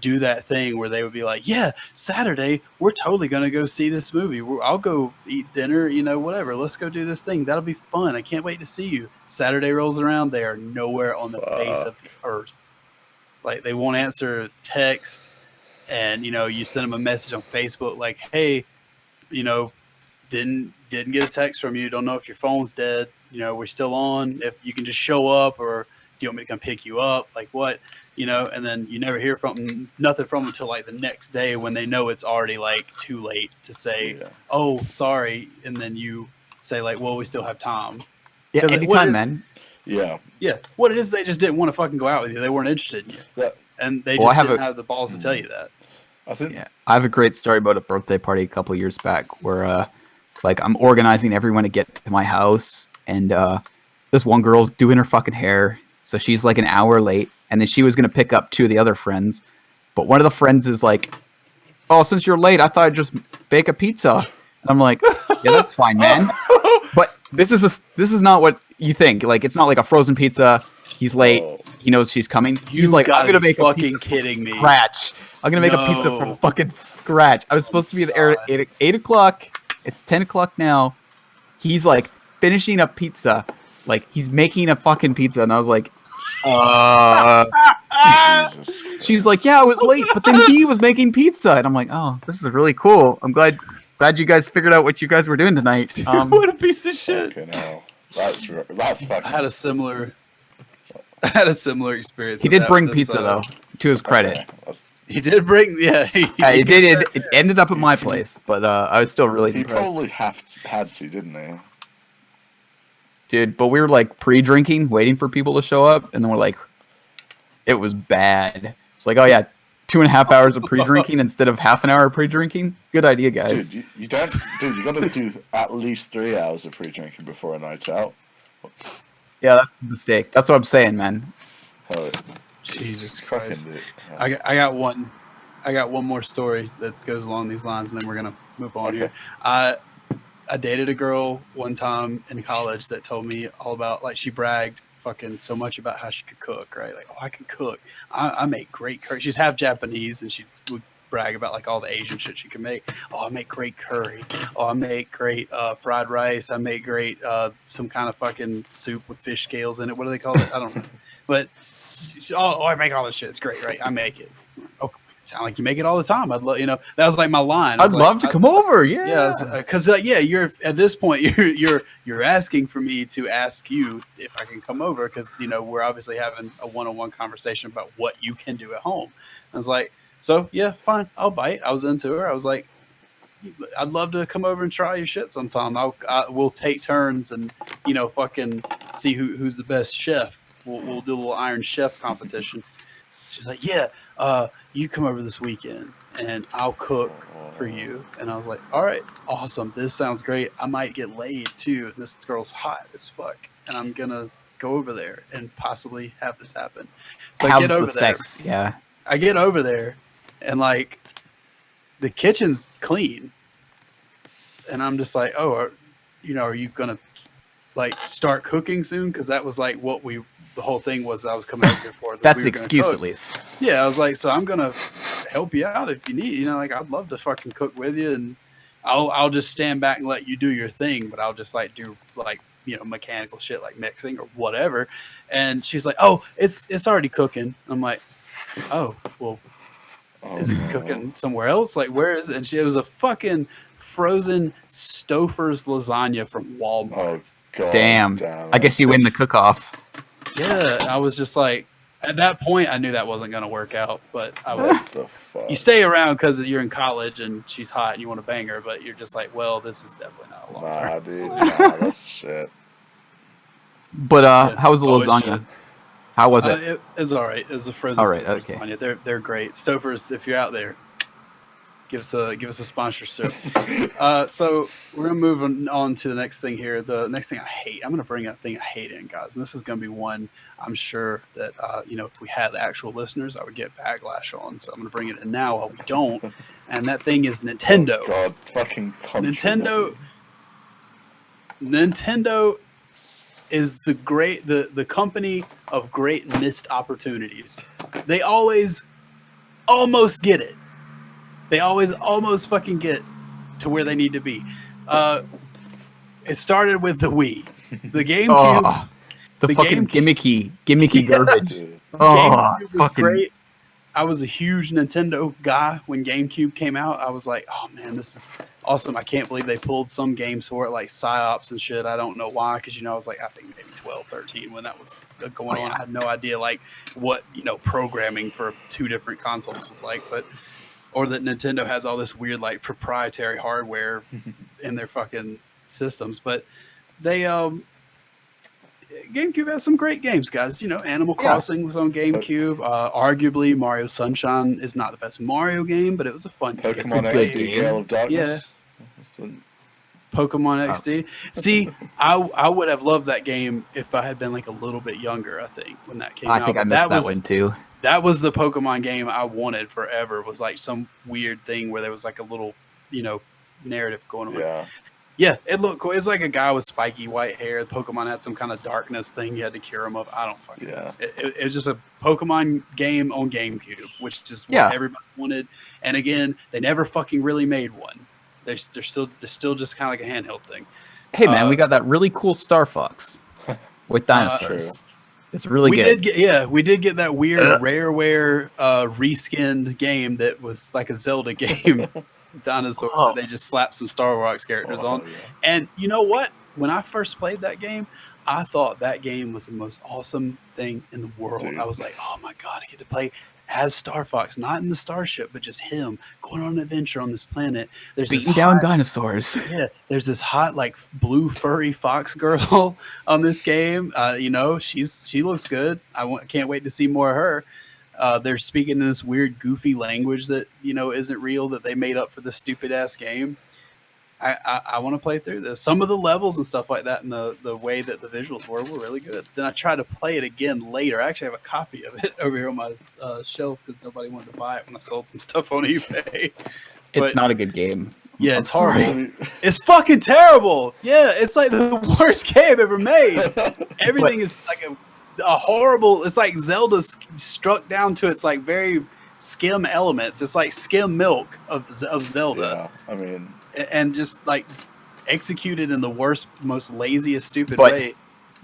[SPEAKER 3] do that thing where they would be like, yeah, Saturday we're totally gonna go see this movie. I'll go eat dinner, whatever. Let's go do this thing. That'll be fun. I can't wait to see you. Saturday rolls around, they are nowhere on the face of the earth. Like they won't answer text, and you send them a message on Facebook like, hey, didn't get a text from you. Don't know if your phone's dead. We're still on. If you can just show up, or do you want me to come pick you up? Like what? And then you never hear nothing from them until like the next day when they know it's already like too late to say,
[SPEAKER 1] Yeah.
[SPEAKER 3] oh, sorry. And then you say like, well, we still have time.
[SPEAKER 2] Yeah,
[SPEAKER 3] 'Cause what
[SPEAKER 2] anytime,
[SPEAKER 3] is-
[SPEAKER 2] man.
[SPEAKER 1] Yeah.
[SPEAKER 3] Yeah. What it is, they just didn't want to fucking go out with you. They weren't interested in you.
[SPEAKER 1] That,
[SPEAKER 3] And they
[SPEAKER 2] Well, I
[SPEAKER 3] just
[SPEAKER 2] have
[SPEAKER 3] didn't
[SPEAKER 2] a-
[SPEAKER 3] have the balls to tell you that.
[SPEAKER 1] I think.
[SPEAKER 2] Yeah, I have a great story about a birthday party a couple years back where, like, I'm organizing everyone to get to my house, and this one girl's doing her fucking hair, so she's like an hour late, and then she was gonna pick up two of the other friends, but one of the friends is like, "Oh, since you're late, I thought I'd just bake a pizza." And I'm like, "Yeah, that's fine, man." But this is not what you think. Like, it's not like a frozen pizza. He's late.
[SPEAKER 1] Oh.
[SPEAKER 2] He knows she's coming.
[SPEAKER 3] You
[SPEAKER 2] He's like, "I'm
[SPEAKER 3] gotta
[SPEAKER 2] gonna
[SPEAKER 3] be
[SPEAKER 2] make a
[SPEAKER 3] fucking
[SPEAKER 2] pizza
[SPEAKER 3] kidding
[SPEAKER 2] from
[SPEAKER 3] me.
[SPEAKER 2] scratch. I'm gonna make a pizza
[SPEAKER 3] No.
[SPEAKER 2] from fucking scratch." I was supposed to be there at
[SPEAKER 3] God.
[SPEAKER 2] 8 o'clock. It's 10 o'clock now. He's like finishing a pizza. Like he's making a fucking pizza, and I was like,
[SPEAKER 1] Jesus.
[SPEAKER 2] she's like, "Yeah, I was late, but then he was making pizza," and I'm like, "Oh, this is really cool. I'm glad you guys figured out what you guys were doing tonight."
[SPEAKER 3] What a piece of shit.
[SPEAKER 1] Fucking hell. That's fucking.
[SPEAKER 3] I had a similar experience.
[SPEAKER 2] He
[SPEAKER 3] with
[SPEAKER 2] did
[SPEAKER 3] that.
[SPEAKER 2] bring
[SPEAKER 3] This,
[SPEAKER 2] pizza though, to his credit.
[SPEAKER 1] Yeah, that's-
[SPEAKER 3] He did bring, yeah. He
[SPEAKER 2] It did. It ended up at my place, but I was still really
[SPEAKER 1] he
[SPEAKER 2] impressed.
[SPEAKER 1] probably had to, didn't he?
[SPEAKER 2] Dude, but we were like pre-drinking, waiting for people to show up, and then we're like, it was bad. It's like, oh yeah, 2.5 hours of pre-drinking instead of half an hour of pre-drinking. Good idea, guys.
[SPEAKER 1] Dude, you don't. Dude, you got to do at least 3 hours of pre-drinking before a night out.
[SPEAKER 2] Yeah, that's a mistake. That's what I'm saying, man.
[SPEAKER 1] Oh,
[SPEAKER 3] Jesus
[SPEAKER 1] fucking
[SPEAKER 3] Christ.
[SPEAKER 1] dude.
[SPEAKER 3] I got one more story that goes along these lines, and then we're gonna move on
[SPEAKER 1] Okay.
[SPEAKER 3] here. I dated a girl one time in college that told me all about, like, she bragged fucking so much about how she could cook, right? Like, oh, I can cook. I make great curry. She's half Japanese, and she would brag about like all the Asian shit she can make. Oh, I make great curry. Oh, I make great fried rice. I make great some kind of fucking soup with fish scales in it. What do they call it? I don't know. But I make all this shit. It's great, right? I make it. Oh, sound like you make it all the time. I'd love, that was like my line. I
[SPEAKER 2] I'd
[SPEAKER 3] was
[SPEAKER 2] love to come over.
[SPEAKER 3] Yeah, because you're at this point you're asking for me to ask you if I can come over, because we're obviously having a one-on-one conversation about what you can do at home. I was like, so yeah, fine, I'll bite. I was into her. I was like, I'd love to come over and try your shit sometime. We'll take turns and fucking see who's the best chef. We'll do a little Iron Chef competition. She's like, yeah, you come over this weekend. and I'll cook for you. And I was like, all right, awesome. This sounds great. I might get laid too. This girl's hot as fuck. And I'm going to go over there and possibly have this happen. So I
[SPEAKER 2] Have
[SPEAKER 3] get
[SPEAKER 2] the
[SPEAKER 3] over there.
[SPEAKER 2] sex, yeah.
[SPEAKER 3] I get over there and like the kitchen's clean. And I'm just like, oh, are you going to like start cooking soon? Because that was like the whole thing was I was coming over here for.
[SPEAKER 2] That's
[SPEAKER 3] we
[SPEAKER 2] the
[SPEAKER 3] were gonna
[SPEAKER 2] excuse
[SPEAKER 3] cook.
[SPEAKER 2] at least.
[SPEAKER 3] Yeah, I was like, so I'm gonna help you out if you need. Like I'd love to fucking cook with you, and I'll just stand back and let you do your thing, but I'll just like do like mechanical shit like mixing or whatever. And she's like, oh, it's already cooking. I'm like, oh well, is it cooking somewhere else? Like where is it? And it was a fucking frozen Stouffer's lasagna from Walmart.
[SPEAKER 1] Oh god!
[SPEAKER 2] Damn. I guess you win the cook-off.
[SPEAKER 3] Yeah, I was just like, at that point, I knew that wasn't going to work out. But I was,
[SPEAKER 1] What the fuck?
[SPEAKER 3] you stay around because you're in college and she's hot and you want to bang her, but you're just like, well, this is definitely not a long
[SPEAKER 1] Nah,
[SPEAKER 3] term.
[SPEAKER 1] dude. Nah, that's shit.
[SPEAKER 2] But
[SPEAKER 3] Yeah.
[SPEAKER 2] how was the
[SPEAKER 3] Oh, it's
[SPEAKER 2] lasagna?
[SPEAKER 3] shit.
[SPEAKER 2] How was it?
[SPEAKER 3] It was all right. It was a frozen
[SPEAKER 2] All right,
[SPEAKER 3] Stouffer's
[SPEAKER 2] okay.
[SPEAKER 3] lasagna. They're great. Stouffer's, if you're out there, give us a sponsorship. So we're gonna move on to the next thing here. The next thing I hate. I'm gonna bring a thing I hate in, guys, and this is gonna be one I'm sure that if we had actual listeners, I would get backlash on. So I'm gonna bring it in now while we don't. And that thing is Nintendo.
[SPEAKER 1] Oh god, fucking controversy.
[SPEAKER 3] Nintendo is the company of great missed opportunities. They always almost get it. They always almost fucking get to where they need to be. It started with the Wii, the GameCube.
[SPEAKER 2] Oh, the
[SPEAKER 3] the
[SPEAKER 2] fucking
[SPEAKER 3] GameCube.
[SPEAKER 2] gimmicky
[SPEAKER 3] Yeah.
[SPEAKER 2] garbage.
[SPEAKER 1] Dude.
[SPEAKER 2] Oh,
[SPEAKER 3] GameCube was
[SPEAKER 2] fucking
[SPEAKER 3] great. I was a huge Nintendo guy when GameCube came out. I was like, oh man, this is awesome. I can't believe they pulled some games for it, like PsyOps and shit. I don't know why, because I was like, I think maybe 12, 13 when that was going on. I had no idea like what programming for two different consoles was like, or that Nintendo has all this weird like proprietary hardware in their fucking systems. But they GameCube has some great games, guys. Animal Crossing was on GameCube. Arguably, Mario Sunshine is not the best Mario game, but it was a fun game.
[SPEAKER 1] Pokemon
[SPEAKER 2] It's a good
[SPEAKER 1] XD
[SPEAKER 2] game.
[SPEAKER 1] Gale of Darkness.
[SPEAKER 3] Pokemon XD. See, I would have loved that game if I had been like a little bit younger, I think, when that came out.
[SPEAKER 2] I think I
[SPEAKER 3] But
[SPEAKER 2] missed that one too.
[SPEAKER 3] That was the Pokemon game I wanted forever. Was like some weird thing where there was like a little, narrative going on.
[SPEAKER 1] Yeah.
[SPEAKER 3] Yeah, it looked cool. It's like a guy with spiky white hair. Pokemon had some kind of darkness thing you had to cure him of. I don't fucking know.
[SPEAKER 1] Yeah.
[SPEAKER 3] It was just a Pokemon game on GameCube, which is what
[SPEAKER 2] Yeah.
[SPEAKER 3] everybody wanted. And again, they never fucking really made one. They're still just kind of like a handheld thing.
[SPEAKER 2] Hey man, we got that really cool Star Fox with dinosaurs.
[SPEAKER 1] True.
[SPEAKER 2] It's really
[SPEAKER 3] we
[SPEAKER 2] good.
[SPEAKER 3] we did get that weird Rareware reskinned game that was like a Zelda game. Dinosaurs
[SPEAKER 2] Oh.
[SPEAKER 3] that they just slapped some Star Wars characters
[SPEAKER 1] Oh,
[SPEAKER 3] on.
[SPEAKER 1] yeah.
[SPEAKER 3] And you know what? When I first played that game, I thought that game was the most awesome thing in the world.
[SPEAKER 1] Dude.
[SPEAKER 3] I was like, oh my God, I get to play as Star Fox, not in the starship, but just him going on an adventure on this planet. There's
[SPEAKER 2] Beating
[SPEAKER 3] this
[SPEAKER 2] down
[SPEAKER 3] hot,
[SPEAKER 2] dinosaurs.
[SPEAKER 3] yeah, there's this hot like blue furry fox girl on this game. She looks good. Can't wait to see more of her. They're speaking in this weird, goofy language that isn't real, that they made up for this stupid ass game. I want to play through this. Some of the levels and stuff like that, and the way that the visuals were really good. Then I tried to play it again later. I actually have a copy of it over here on my shelf because nobody wanted to buy it when I sold some stuff on eBay.
[SPEAKER 2] It's
[SPEAKER 3] But-
[SPEAKER 2] not a good game.
[SPEAKER 3] Yeah,
[SPEAKER 2] I'm
[SPEAKER 3] it's horrible.
[SPEAKER 2] sorry.
[SPEAKER 3] It's fucking terrible. Yeah, it's like the worst game ever made. Everything is like a horrible. It's like Zelda struck down to its like very skim elements. It's like skim milk of Zelda,
[SPEAKER 1] Yeah. I mean,
[SPEAKER 3] and just like executed in the worst, most laziest, stupid
[SPEAKER 2] But-
[SPEAKER 3] way.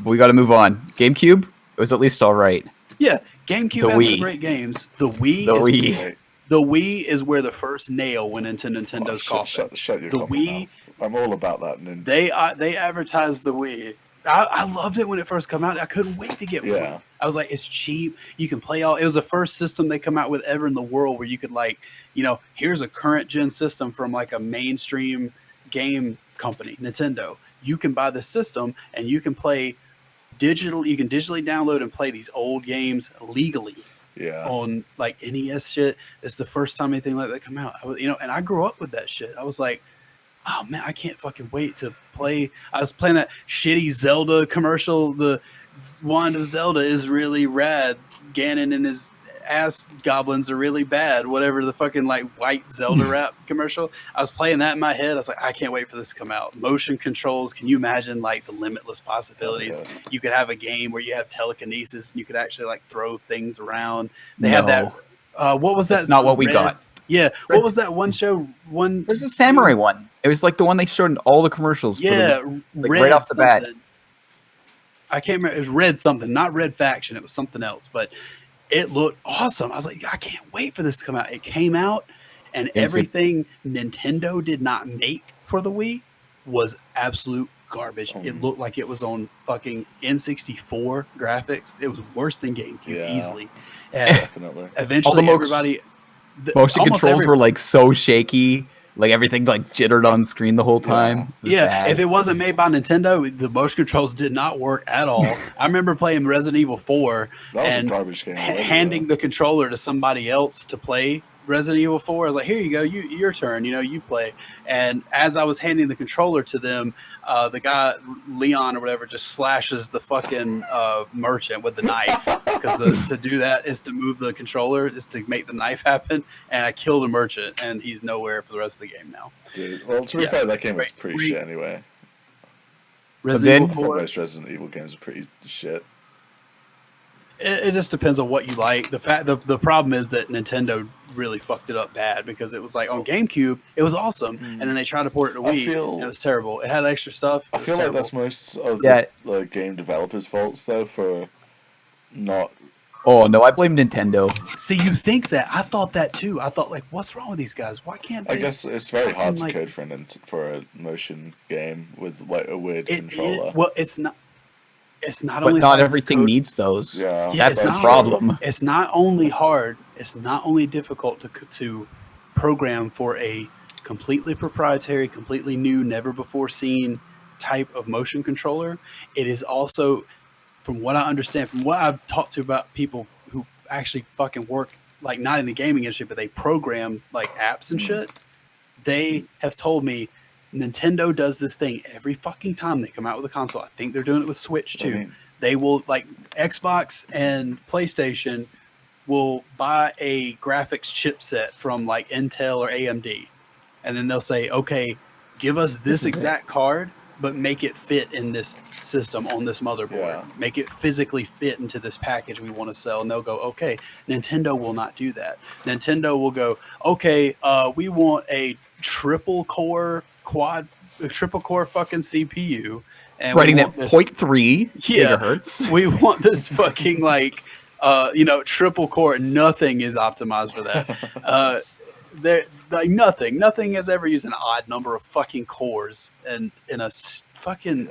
[SPEAKER 2] We got to move on. GameCube, it was at least all right.
[SPEAKER 3] Yeah, GameCube
[SPEAKER 2] The
[SPEAKER 3] has some
[SPEAKER 2] Wii.
[SPEAKER 3] great games. The Wii
[SPEAKER 2] The
[SPEAKER 3] is
[SPEAKER 2] Wii.
[SPEAKER 1] hey,
[SPEAKER 3] the Wii is where the first nail went into Nintendo's coffin.
[SPEAKER 1] shut your
[SPEAKER 3] The
[SPEAKER 1] coffin
[SPEAKER 3] Wii-
[SPEAKER 1] mouth. I'm all about that.
[SPEAKER 3] They advertised the Wii. I loved it when it first came out. I couldn't wait to get one.
[SPEAKER 1] Yeah.
[SPEAKER 3] I was like, it's cheap. You can play all. It was the first system they come out with ever in the world where you could here's a current gen system from like a mainstream game company, Nintendo. You can buy the system and you can play digital. You can digitally download and play these old games legally
[SPEAKER 1] Yeah.
[SPEAKER 3] on like NES shit. It's the first time anything like that come out. I was, and I grew up with that shit. I was like, oh man, I can't fucking wait to play. I was playing that shitty Zelda commercial. The Wand of Zelda is really rad. Ganon and his ass goblins are really bad. Whatever the fucking like white Zelda rap commercial. I was playing that in my head. I was like, I can't wait for this to come out. Motion controls. Can you imagine like the limitless possibilities?
[SPEAKER 1] Yeah.
[SPEAKER 3] You could have a game where you have telekinesis and you could actually like throw things around. They had that. What was that?
[SPEAKER 2] That's not what we got.
[SPEAKER 3] Yeah. What was that one show?
[SPEAKER 2] There's a samurai one. It was like the one they showed in all the commercials.
[SPEAKER 3] Yeah,
[SPEAKER 2] right off the bat.
[SPEAKER 3] I can't remember. It was Red something, not Red Faction. It was something else, but it looked awesome. I was like, I can't wait for this to come out. It came out, and everything Nintendo did not make for the Wii was absolute garbage. It looked like it was on fucking N64 graphics. It was worse than GameCube easily. And
[SPEAKER 1] Definitely.
[SPEAKER 3] eventually, everybody.
[SPEAKER 2] Motion controls were like so shaky. Like everything like jittered on screen the whole time.
[SPEAKER 3] Yeah, if it wasn't made by Nintendo, the motion controls did not work at all. I remember playing Resident Evil 4 and
[SPEAKER 1] a garbage game
[SPEAKER 3] handing the controller to somebody else to play Resident Evil 4. I was like, here you go, your turn, you play. And as I was handing the controller to them, the guy, Leon or whatever, just slashes the fucking merchant with the knife. Because to do that is to move the controller, is to make the knife happen. And I killed the merchant, and he's nowhere for the rest of the game now.
[SPEAKER 1] Dude, well, to be fair, that game was pretty shit anyway.
[SPEAKER 3] Resident
[SPEAKER 1] Evil
[SPEAKER 3] Evil 4?
[SPEAKER 1] Most Resident Evil games are pretty shit.
[SPEAKER 3] It just depends on what you like. The problem is that Nintendo really fucked it up bad because it was like on GameCube, it was awesome, and then they tried to port it to Wii, and it was terrible. It had extra stuff.
[SPEAKER 1] I feel like that's most of the game developers' faults though for not.
[SPEAKER 2] Oh no, I blame Nintendo.
[SPEAKER 3] See, you think that? I thought that too. I thought like, what's wrong with these guys? Why can't they?
[SPEAKER 1] I guess it's very hard to code for a motion game with like a weird controller.
[SPEAKER 3] Well, it's not. It's not
[SPEAKER 2] but
[SPEAKER 3] only
[SPEAKER 2] not everything needs those.
[SPEAKER 1] Yeah,
[SPEAKER 2] that's the problem.
[SPEAKER 3] It's not only hard. It's not only difficult to program for a completely proprietary, completely new, never before seen type of motion controller. It is also, from what I understand, from what I've talked to about people who actually fucking work, like not in the gaming industry, but they program like apps and shit. They have told me Nintendo does this thing every fucking time they come out with a console. I think they're doing it with Switch too. They will, like Xbox and PlayStation will buy a graphics chipset from like Intel or AMD. And then they'll say, okay, give us this exact card, but make it fit in this system on this motherboard. Yeah. Make it physically fit into this package we want to sell. And they'll go, okay, Nintendo will not do that. Nintendo will go, okay, we want a triple core fucking CPU, and
[SPEAKER 2] running at 0.3 gigahertz.
[SPEAKER 3] We want this fucking like triple core. Nothing is optimized for that. There, like nothing has ever used an odd number of fucking cores and in a fucking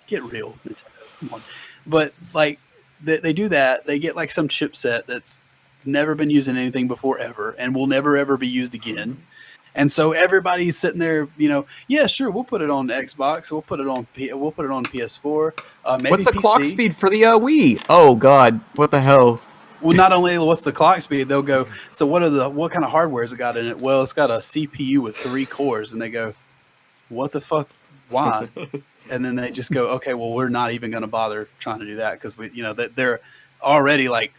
[SPEAKER 3] get real, Nintendo. Come on. But like they do that, they get like some chipset that's never been used in anything before ever and will never ever be used again. And so everybody's sitting there, yeah, sure, we'll put it on Xbox, we'll put it on PS4. Maybe
[SPEAKER 2] what's the
[SPEAKER 3] PC.
[SPEAKER 2] clock speed for the Wii? Oh God, what the hell?
[SPEAKER 3] Well, not only what's the clock speed, they'll go, so what kind of hardware has it got in it? Well, it's got a CPU with 3 cores, and they go, what the fuck? Why? And then they just go, okay, well, we're not even going to bother trying to do that because they're already like.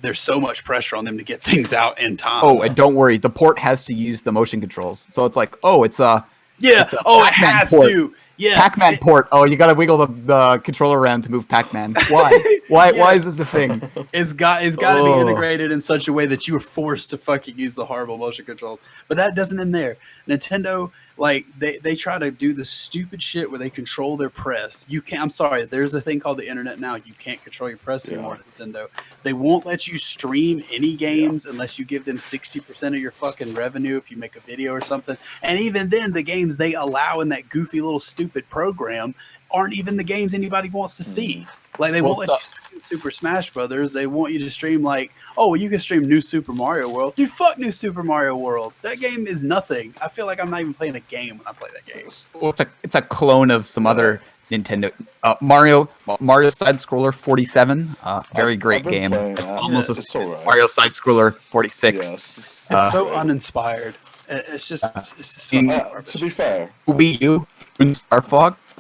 [SPEAKER 3] There's so much pressure on them to get things out in time.
[SPEAKER 2] Oh, and don't worry, the port has to use the motion controls. So it's like, it's a
[SPEAKER 3] it has
[SPEAKER 2] port.
[SPEAKER 3] to. Yeah,
[SPEAKER 2] Pac-Man port. Oh, you got to wiggle the controller around to move Pac-Man. Why? Why is this a thing?
[SPEAKER 3] It's got to be integrated in such a way that you are forced to fucking use the horrible motion controls. But that doesn't end there. Nintendo, like they try to do the stupid shit where they control their press. You can't. I'm sorry. There's a thing called the internet now. You can't control your press anymore. Nintendo. They won't let you stream any games unless you give them 60% of your fucking revenue if you make a video or something. And even then, the games they allow in that goofy little stupid program aren't even the games anybody wants to see. Like they won't let you stream Super Smash Brothers. They want you to stream like, oh, well, you can stream New Super Mario World. Dude, fuck New Super Mario World. That game is nothing. I feel like I'm not even playing a game when I play that game.
[SPEAKER 2] Well, it's a clone of some other Nintendo. Mario Side Scroller 47. Very
[SPEAKER 1] I've
[SPEAKER 2] great
[SPEAKER 1] been
[SPEAKER 2] game.
[SPEAKER 1] playing
[SPEAKER 2] It's
[SPEAKER 1] that.
[SPEAKER 2] almost
[SPEAKER 1] It's
[SPEAKER 2] as good as
[SPEAKER 1] alright.
[SPEAKER 2] Mario Side Scroller 46.
[SPEAKER 1] Yes.
[SPEAKER 3] It's so
[SPEAKER 1] great.
[SPEAKER 3] uninspired. It's just
[SPEAKER 2] in-
[SPEAKER 3] fucking garbage.
[SPEAKER 1] To be fair,
[SPEAKER 2] Wii U in Star Fox.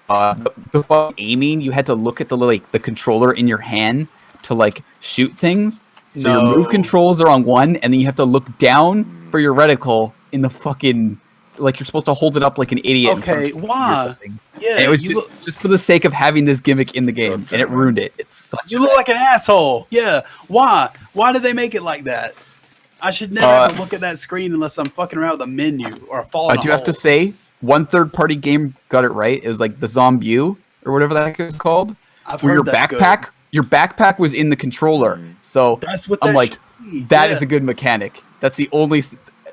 [SPEAKER 2] The fucking aiming, you had to look at the controller in your hand to like shoot things. So your move controls are on one, and then you have to look down for your reticle in the fucking like you're supposed to hold it up like an idiot. in front
[SPEAKER 3] Okay,
[SPEAKER 2] of the TV or
[SPEAKER 3] why?
[SPEAKER 2] something.
[SPEAKER 3] Yeah,
[SPEAKER 2] And it was
[SPEAKER 3] you
[SPEAKER 2] just for the sake of having this gimmick in the game,
[SPEAKER 1] God
[SPEAKER 2] and it
[SPEAKER 1] damn it.
[SPEAKER 2] ruined it. It's such
[SPEAKER 3] you look like an asshole. Yeah, why? Why did they make it like that? I should never have to look at that screen unless I'm fucking around with a menu or falling.
[SPEAKER 2] I do have to say, one third-party game got it right. It was like the Zombie or whatever that was called.
[SPEAKER 3] I've
[SPEAKER 2] Where
[SPEAKER 3] heard
[SPEAKER 2] your
[SPEAKER 3] that's
[SPEAKER 2] backpack,
[SPEAKER 3] good.
[SPEAKER 2] your backpack was in the controller.
[SPEAKER 1] Mhm.
[SPEAKER 2] So
[SPEAKER 3] That's what
[SPEAKER 2] I'm
[SPEAKER 3] that
[SPEAKER 2] like,
[SPEAKER 3] should be.
[SPEAKER 2] that
[SPEAKER 3] Yeah.
[SPEAKER 2] is a good mechanic. That's the only.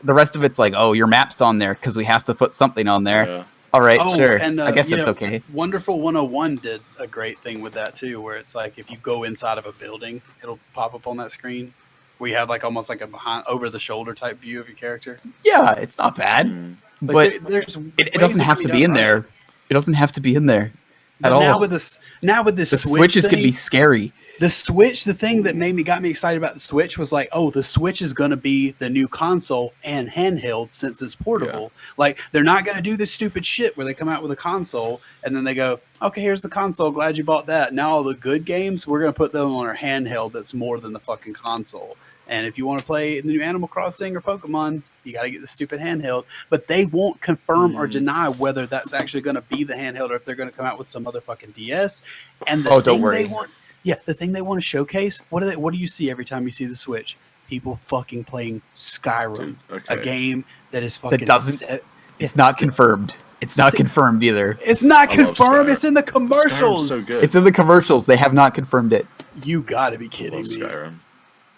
[SPEAKER 2] The rest of it's like, oh, your map's on there because we have to put something on there.
[SPEAKER 1] yeah.
[SPEAKER 2] All right,
[SPEAKER 3] Oh,
[SPEAKER 2] sure.
[SPEAKER 3] and,
[SPEAKER 2] I guess
[SPEAKER 3] you
[SPEAKER 2] that's
[SPEAKER 3] know,
[SPEAKER 2] okay.
[SPEAKER 3] Wonderful 101 did a great thing with that too, where it's like if you go inside of a building, it'll pop up on that screen. We have like almost like a behind over the shoulder type view of your character.
[SPEAKER 2] Yeah, it's not bad,
[SPEAKER 1] Mm.
[SPEAKER 2] but
[SPEAKER 3] there's
[SPEAKER 2] it
[SPEAKER 3] ways
[SPEAKER 2] doesn't
[SPEAKER 3] it
[SPEAKER 2] have
[SPEAKER 3] can
[SPEAKER 2] to be
[SPEAKER 3] done
[SPEAKER 2] in
[SPEAKER 3] right.
[SPEAKER 2] there. It doesn't have to be in there
[SPEAKER 3] But
[SPEAKER 2] at
[SPEAKER 3] now
[SPEAKER 2] all.
[SPEAKER 3] with this
[SPEAKER 2] The
[SPEAKER 3] Switch
[SPEAKER 2] switches
[SPEAKER 3] thing,
[SPEAKER 2] could be scary.
[SPEAKER 3] the Switch, the thing that got me excited about the Switch was like, oh, the Switch is going to be the new console and handheld since it's portable. Like, they're not going to do this stupid shit where they come out with a console and then they go, okay, here's the console. Glad you bought that. Now all the good games, we're going to put them on our handheld that's more than the fucking console. And if you want to play the new Animal Crossing or Pokemon, you got to get the stupid handheld. But they won't confirm or deny whether that's actually going to be the handheld or if they're going to come out with some other fucking DS. And the
[SPEAKER 2] Oh,
[SPEAKER 3] thing
[SPEAKER 2] don't worry.
[SPEAKER 3] they want, the thing they want to showcase. What do you see every time you see the Switch? People fucking playing Skyrim,
[SPEAKER 1] Dude,
[SPEAKER 3] a
[SPEAKER 1] okay.
[SPEAKER 3] game that is fucking.
[SPEAKER 2] doesn't- It's not confirmed. It's not confirmed either.
[SPEAKER 3] It's not
[SPEAKER 1] I love
[SPEAKER 3] confirmed.
[SPEAKER 1] Skyrim.
[SPEAKER 3] It's in the commercials.
[SPEAKER 1] Skyrim's so good.
[SPEAKER 2] It's in the commercials. They have not confirmed it.
[SPEAKER 3] You got to be
[SPEAKER 1] I
[SPEAKER 3] kidding
[SPEAKER 1] love
[SPEAKER 3] me.
[SPEAKER 1] Skyrim.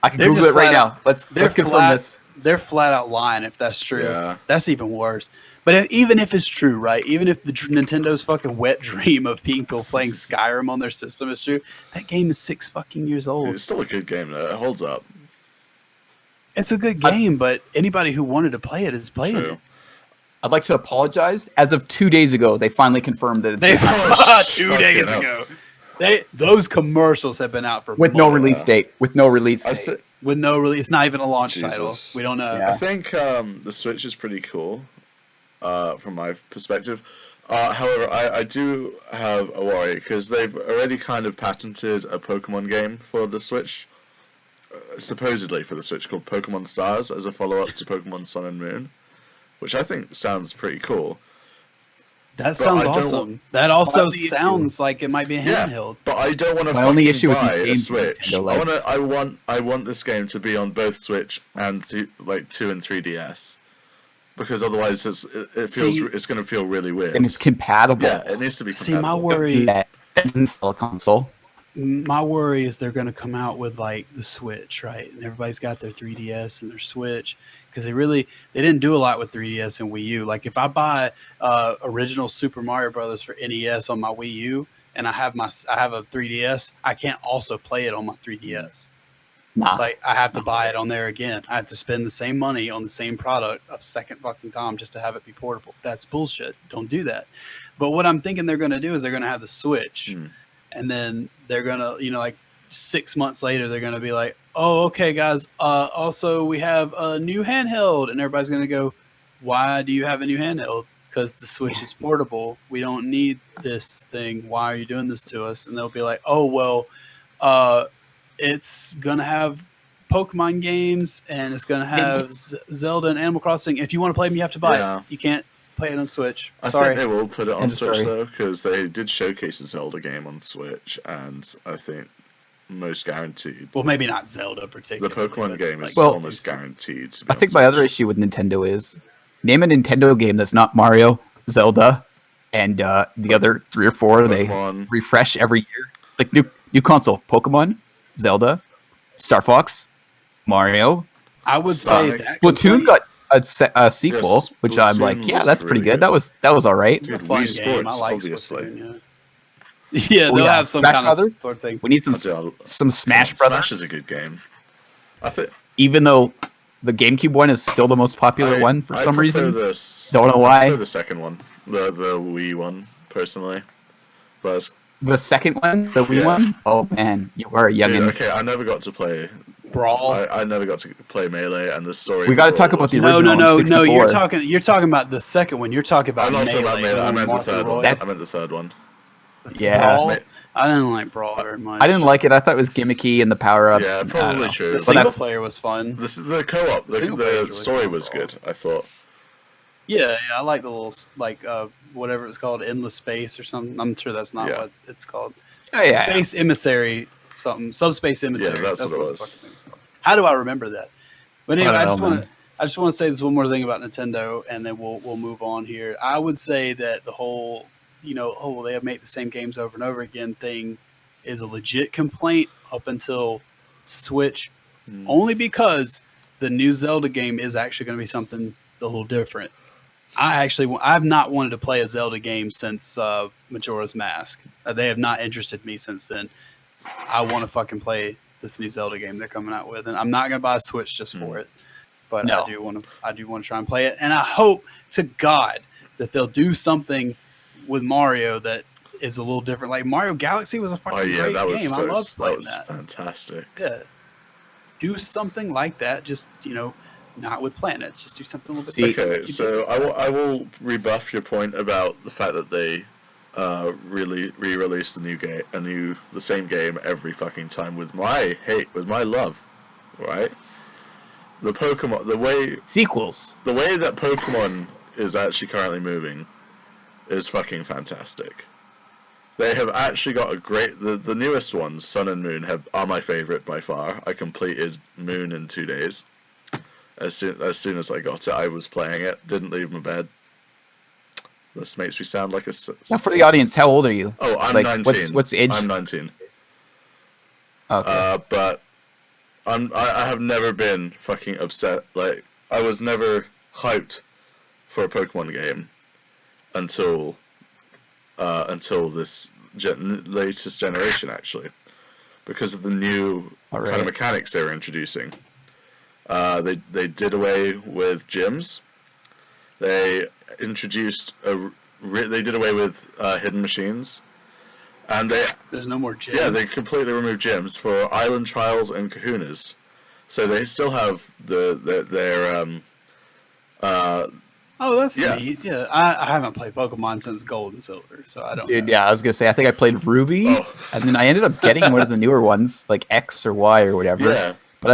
[SPEAKER 2] I can
[SPEAKER 3] They're
[SPEAKER 2] Google
[SPEAKER 3] just
[SPEAKER 2] it right
[SPEAKER 3] flat
[SPEAKER 2] now. Let's confirm
[SPEAKER 3] flat,
[SPEAKER 2] this.
[SPEAKER 3] They're flat out lying if that's true.
[SPEAKER 1] Yeah.
[SPEAKER 3] That's even worse. But even if it's true, right? Even if Nintendo's fucking wet dream of people playing Skyrim on their system is true, that game is 6 fucking years old.
[SPEAKER 1] It's still a good game though. It holds up.
[SPEAKER 3] It's a good game, but anybody who wanted to play it is playing
[SPEAKER 1] True.
[SPEAKER 3] it.
[SPEAKER 2] I'd like to apologize. As of 2 days ago, they finally confirmed that it's
[SPEAKER 3] They
[SPEAKER 1] Oh,
[SPEAKER 3] 2
[SPEAKER 1] fucking
[SPEAKER 3] days
[SPEAKER 1] hell.
[SPEAKER 3] ago. Those commercials have been out for
[SPEAKER 2] with no
[SPEAKER 3] months.
[SPEAKER 2] release date. With no release
[SPEAKER 1] I,
[SPEAKER 2] date.
[SPEAKER 1] th-
[SPEAKER 3] With no release. It's not even a launch
[SPEAKER 1] Jesus.
[SPEAKER 3] title. We don't know.
[SPEAKER 2] Yeah.
[SPEAKER 1] I think the Switch is pretty cool from my perspective. However, I do have a worry because they've already kind of patented a Pokemon game for the Switch, supposedly for the Switch, called Pokemon Stars as a follow-up to Pokemon Sun and Moon, which I think sounds pretty cool.
[SPEAKER 3] That sounds
[SPEAKER 1] I don't
[SPEAKER 3] awesome.
[SPEAKER 1] want-
[SPEAKER 3] That also
[SPEAKER 2] only issue-
[SPEAKER 3] sounds like it might be a
[SPEAKER 1] Yeah.
[SPEAKER 3] handheld.
[SPEAKER 1] But I don't want to
[SPEAKER 2] My only
[SPEAKER 1] fucking
[SPEAKER 2] issue with
[SPEAKER 1] buy
[SPEAKER 2] these
[SPEAKER 1] a
[SPEAKER 2] games
[SPEAKER 1] Switch.
[SPEAKER 2] Nintendo likes-
[SPEAKER 1] I want this game to be on both Switch and 2 and 3DS, because otherwise it feels
[SPEAKER 3] See-
[SPEAKER 1] it's going to feel really weird.
[SPEAKER 2] And it's compatible.
[SPEAKER 1] Yeah, it needs to be
[SPEAKER 3] See,
[SPEAKER 1] compatible.
[SPEAKER 3] my worry,
[SPEAKER 2] Yeah, that didn't sell a console.
[SPEAKER 3] my worry is they're going to come out with like the Switch, right? And everybody's got their 3DS and their Switch because they didn't do a lot with 3DS and Wii U. Like if I buy original Super Mario Brothers for NES on my Wii U and I have a 3DS, I can't also play it on my 3DS.
[SPEAKER 2] Nah.
[SPEAKER 3] Like I have to buy it on there again. I have to spend the same money on the same product a second fucking time just to have it be portable. That's bullshit. Don't do that. But what I'm thinking they're going to do is they're going to have the Switch, and then they're going to, like 6 months later, they're going to be like, "Oh, okay, guys. Also, we have a new handheld," and everybody's going to go, "Why do you have a new handheld?" Because the Switch is portable. We don't need this thing. Why are you doing this to us? And they'll be like, "Oh, well, it's gonna have Pokemon games and it's gonna have Zelda and Animal Crossing. If you want to play them, you have to buy
[SPEAKER 1] Yeah.
[SPEAKER 3] it. You can't play it on Switch.
[SPEAKER 1] I
[SPEAKER 3] Sorry.
[SPEAKER 1] think they will put it on
[SPEAKER 2] End of
[SPEAKER 1] Switch
[SPEAKER 2] story.
[SPEAKER 1] though, because they did showcase a Zelda game on Switch, and I think most guaranteed
[SPEAKER 3] Well, maybe not Zelda
[SPEAKER 1] the
[SPEAKER 3] particularly.
[SPEAKER 1] Pokemon
[SPEAKER 3] but,
[SPEAKER 1] game
[SPEAKER 3] like,
[SPEAKER 1] is
[SPEAKER 2] Well,
[SPEAKER 1] almost guaranteed to be
[SPEAKER 2] I
[SPEAKER 1] on
[SPEAKER 2] think my
[SPEAKER 1] Switch.
[SPEAKER 2] other issue with Nintendo is name a Nintendo game that's not Mario, Zelda, and the other 3 or 4 they
[SPEAKER 1] Pokemon.
[SPEAKER 2] refresh every year. Like new console, Pokemon, Zelda, Star Fox, Mario,
[SPEAKER 3] I would say
[SPEAKER 1] Sonic.
[SPEAKER 3] that
[SPEAKER 2] Splatoon got a sequel,
[SPEAKER 1] Yes,
[SPEAKER 2] which I'm
[SPEAKER 1] Splatoon
[SPEAKER 2] like, yeah,
[SPEAKER 1] was
[SPEAKER 2] that's pretty
[SPEAKER 1] really
[SPEAKER 2] good.
[SPEAKER 1] good.
[SPEAKER 2] That was all right.
[SPEAKER 3] it's a
[SPEAKER 1] Dude,
[SPEAKER 3] fun
[SPEAKER 1] Wii
[SPEAKER 3] game. I
[SPEAKER 1] Sports,
[SPEAKER 3] like
[SPEAKER 1] obviously.
[SPEAKER 3] Splatoon, yeah,
[SPEAKER 2] Oh,
[SPEAKER 3] they'll
[SPEAKER 2] yeah.
[SPEAKER 3] have some
[SPEAKER 2] Smash
[SPEAKER 3] kind
[SPEAKER 2] Brothers?
[SPEAKER 3] of sort of thing.
[SPEAKER 2] We need some Smash Brothers.
[SPEAKER 1] Smash is a good game. I think
[SPEAKER 2] Even though the GameCube one is still the most popular one for some reason. Don't know
[SPEAKER 1] I
[SPEAKER 2] why.
[SPEAKER 1] prefer the second one, the Wii one, personally. but
[SPEAKER 2] The second one, the Wii
[SPEAKER 1] Yeah.
[SPEAKER 2] one. Oh man, you are a
[SPEAKER 1] dude,
[SPEAKER 2] youngin.
[SPEAKER 1] okay, I never got to play.
[SPEAKER 3] Brawl.
[SPEAKER 1] I never got to play Melee, and the story.
[SPEAKER 2] We
[SPEAKER 1] for
[SPEAKER 2] gotta
[SPEAKER 1] Brawl
[SPEAKER 2] talk about
[SPEAKER 1] was-
[SPEAKER 2] the
[SPEAKER 3] No,
[SPEAKER 2] original on
[SPEAKER 3] no. You're
[SPEAKER 2] 64.
[SPEAKER 3] you're talking about the second one. You're talking about
[SPEAKER 1] I'm not
[SPEAKER 3] Melee.
[SPEAKER 1] talking about Melee.
[SPEAKER 3] the
[SPEAKER 1] I
[SPEAKER 3] one
[SPEAKER 1] meant the
[SPEAKER 3] Martha
[SPEAKER 1] third one.
[SPEAKER 3] Roy.
[SPEAKER 2] That-
[SPEAKER 1] I meant the third one.
[SPEAKER 2] Yeah.
[SPEAKER 3] Brawl.
[SPEAKER 1] Ma-
[SPEAKER 3] I didn't like Brawl very much.
[SPEAKER 2] I didn't like it. I thought it was gimmicky and the power ups.
[SPEAKER 1] Yeah, probably true.
[SPEAKER 3] The
[SPEAKER 1] But
[SPEAKER 3] single
[SPEAKER 2] that-
[SPEAKER 3] player was fun.
[SPEAKER 1] The co-op,
[SPEAKER 3] The single player
[SPEAKER 1] the
[SPEAKER 3] was really
[SPEAKER 1] story
[SPEAKER 3] fun,
[SPEAKER 1] was
[SPEAKER 3] Brawl.
[SPEAKER 1] good. I thought.
[SPEAKER 3] Yeah, I like the little whatever it's called, Endless Space or something. I'm sure that's not
[SPEAKER 1] Yeah.
[SPEAKER 3] what it's called.
[SPEAKER 2] Oh, yeah.
[SPEAKER 3] Space Emissary, something, Subspace Emissary.
[SPEAKER 1] Yeah, that's what it
[SPEAKER 3] the
[SPEAKER 1] was.
[SPEAKER 3] fucking thing was called. How do I remember that? But anyway,
[SPEAKER 2] I
[SPEAKER 3] I
[SPEAKER 2] don't
[SPEAKER 3] just
[SPEAKER 2] know,
[SPEAKER 3] want
[SPEAKER 2] man.
[SPEAKER 3] to. I just want to say this one more thing about Nintendo, and then we'll move on here. I would say that the whole, they have made the same games over and over again thing is a legit complaint up until Switch,
[SPEAKER 1] Hmm.
[SPEAKER 3] only because the new Zelda game is actually going to be something a little different. I've not wanted to play a Zelda game since Majora's Mask. They have not interested me since then. I want to fucking play this new Zelda game they're coming out with, and I'm not gonna buy a Switch just for it. But
[SPEAKER 2] No.
[SPEAKER 3] I do want to try and play it, and I hope to God that they'll do something with Mario that is a little different. Like Mario Galaxy was a fucking
[SPEAKER 1] Oh yeah,
[SPEAKER 3] great
[SPEAKER 1] that was
[SPEAKER 3] game.
[SPEAKER 1] so,
[SPEAKER 3] I loved
[SPEAKER 1] that
[SPEAKER 3] playing
[SPEAKER 1] was
[SPEAKER 3] that.
[SPEAKER 1] fantastic.
[SPEAKER 3] Yeah, do something like that. Just not with planets. Just do something a little
[SPEAKER 2] See-
[SPEAKER 3] bit. different.
[SPEAKER 1] Okay, so I will rebuff your point about the fact that they really re-release the same game every fucking time with my love, right? The Pokemon,
[SPEAKER 2] Sequels.
[SPEAKER 1] the way that Pokemon is actually currently moving is fucking fantastic. They have actually got a great the newest ones, Sun and Moon, are my favorite by far. I completed Moon in 2 days. As soon as I got it, I was playing it. Didn't leave my bed. This makes me sound like a.
[SPEAKER 2] Now, for the audience, how old are you?
[SPEAKER 1] Oh, I'm
[SPEAKER 2] like,
[SPEAKER 1] 19.
[SPEAKER 2] what's the age?
[SPEAKER 1] I'm 19.
[SPEAKER 2] Okay.
[SPEAKER 1] But I have never been fucking upset. Like, I was never hyped for a Pokemon game until this latest generation, actually, because of the new
[SPEAKER 2] All
[SPEAKER 1] kind of
[SPEAKER 2] right.
[SPEAKER 1] mechanics they were introducing. They did away with gyms. They introduced they did away with hidden machines, and
[SPEAKER 3] There's no more gyms.
[SPEAKER 1] they completely removed gyms for island trials and kahunas. So they still have their
[SPEAKER 3] Oh, that's
[SPEAKER 1] Yeah.
[SPEAKER 3] neat. Yeah, I haven't played Pokemon since Gold and Silver, so I don't.
[SPEAKER 2] Dude,
[SPEAKER 3] know.
[SPEAKER 2] yeah, I was gonna say I think I played Ruby,
[SPEAKER 1] Oh.
[SPEAKER 2] and then I ended up getting one of the newer ones, like X or Y or whatever.
[SPEAKER 1] yeah
[SPEAKER 2] But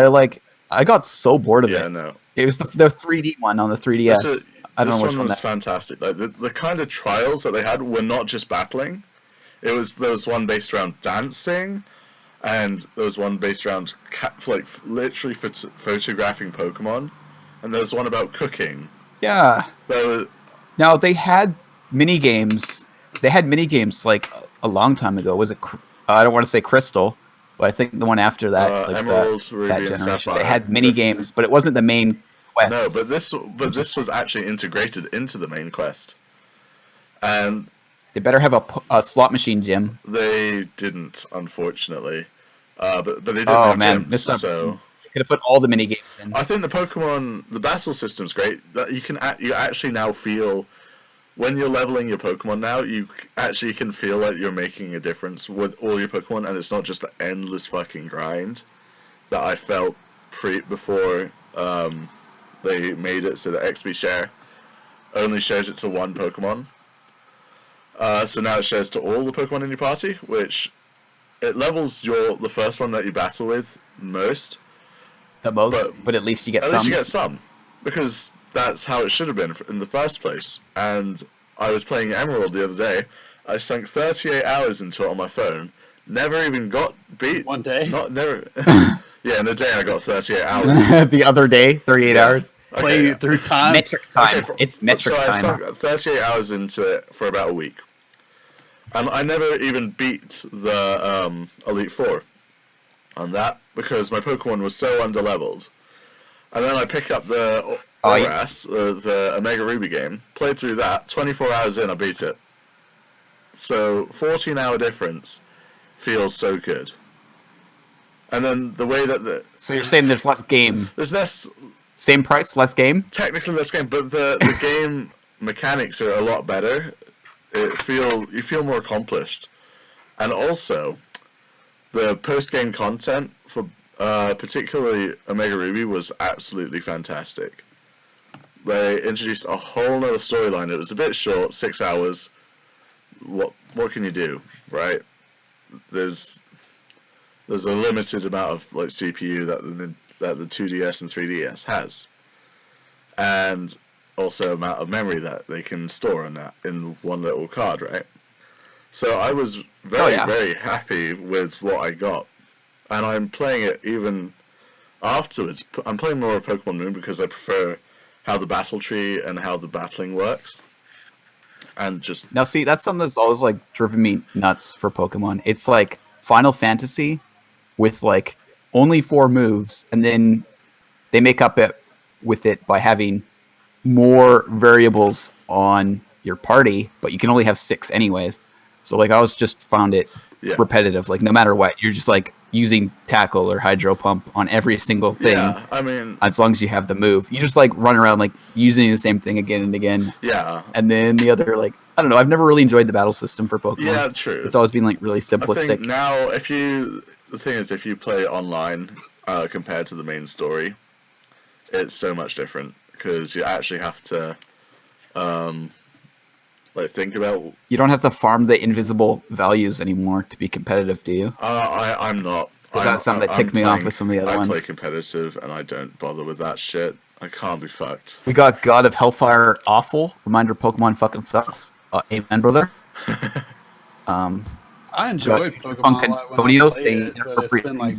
[SPEAKER 2] I got so bored of
[SPEAKER 1] yeah
[SPEAKER 2] it.
[SPEAKER 1] no.
[SPEAKER 2] It was the 3D one on the 3DS.
[SPEAKER 1] This
[SPEAKER 2] I don't
[SPEAKER 1] this
[SPEAKER 2] know which
[SPEAKER 1] one
[SPEAKER 2] one
[SPEAKER 1] was
[SPEAKER 2] that.
[SPEAKER 1] fantastic. Like the kind of trials that they had were not just battling. There was one based around dancing, and there was one based around literally photographing Pokemon, and there was one about cooking.
[SPEAKER 2] Yeah.
[SPEAKER 1] So
[SPEAKER 2] Now they had mini games. They had mini games like a long time ago. Was it? I don't want to say Crystal, but I think the one after that, like
[SPEAKER 1] Emerald, Ruby,
[SPEAKER 2] that
[SPEAKER 1] and
[SPEAKER 2] generation,
[SPEAKER 1] Sapphire.
[SPEAKER 2] they had mini games, but it wasn't the main quest.
[SPEAKER 1] No, but this was actually integrated into the main quest, and
[SPEAKER 2] They better have a slot machine gym.
[SPEAKER 1] they didn't, unfortunately. But they didn't
[SPEAKER 2] Oh,
[SPEAKER 1] have
[SPEAKER 2] man,
[SPEAKER 1] gyms,
[SPEAKER 2] missed up.
[SPEAKER 1] so.
[SPEAKER 2] Could have put all the mini games in.
[SPEAKER 1] I think the battle system's great. That you actually now feel when you're leveling your Pokemon now, you actually can feel like you're making a difference with all your Pokemon, and it's not just the endless fucking grind that I felt before they made it so that XP share only shares it to one Pokemon. So now it shares to all the Pokemon in your party, which it levels the first one that you battle with most.
[SPEAKER 2] The most, but at least you get
[SPEAKER 1] At
[SPEAKER 2] some.
[SPEAKER 1] least you get some, because that's how it should have been in the first place. And I was playing Emerald the other day. I sunk 38 hours into it on my phone. Never even got beat.
[SPEAKER 3] One day?
[SPEAKER 1] Never. Yeah, in a day I got 38 hours.
[SPEAKER 2] The other day, 38
[SPEAKER 1] Yeah.
[SPEAKER 2] hours.
[SPEAKER 3] Playing it through time.
[SPEAKER 2] Metric time. It's metric
[SPEAKER 1] so I
[SPEAKER 2] time.
[SPEAKER 1] sunk 38 hours into it for about a week. And I never even beat the Elite Four on that, because my Pokemon was so underleveled. And then I pick up the the Omega Ruby game, played through that, 24 hours in, I beat it. So, 14-hour difference feels so good. And then the way that
[SPEAKER 2] So you're saying there's less game.
[SPEAKER 1] there's less,
[SPEAKER 2] Same price, less game?
[SPEAKER 1] technically less game, but the game mechanics are a lot better. You feel more accomplished. And also, the post-game content for particularly Omega Ruby was absolutely fantastic. They introduced a whole nother storyline. It was a bit short, 6 hours. What can you do, right? There's a limited amount of like CPU that the 2DS and 3DS has, and also amount of memory that they can store in one little card, right? So I was very happy with what I got, and I'm playing it even afterwards. I'm playing more of Pokemon Moon because I prefer how the battle tree and how the battling works, and just
[SPEAKER 2] Now, see, that's something that's always like driven me nuts for Pokemon. It's like Final Fantasy with like only 4 moves, and then they make up it with it by having more variables on your party, but you can only have 6 anyways. So like I was just found it repetitive. Like no matter what, you're just like using tackle or hydro pump on every single thing.
[SPEAKER 1] Yeah, I mean,
[SPEAKER 2] as long as you have the move, you just like run around like using the same thing again and again.
[SPEAKER 1] Yeah.
[SPEAKER 2] And then the other, like, I don't know, I've never really enjoyed the battle system for Pokemon.
[SPEAKER 1] Yeah, true.
[SPEAKER 2] It's always been like really simplistic.
[SPEAKER 1] I think now, the thing is, if you play online compared to the main story, it's so much different because you actually have to like think about.
[SPEAKER 2] You don't have to farm the invisible values anymore to be competitive, do you?
[SPEAKER 1] I'm not.
[SPEAKER 2] That's something that ticked me off with some of the other ones.
[SPEAKER 1] I play competitive and I don't bother with that shit. I can't be fucked.
[SPEAKER 2] We got God of Hellfire Awful. Reminder, Pokemon fucking sucks. Amen, brother.
[SPEAKER 3] I enjoyed Pokemon a lot when I played it, but it's been like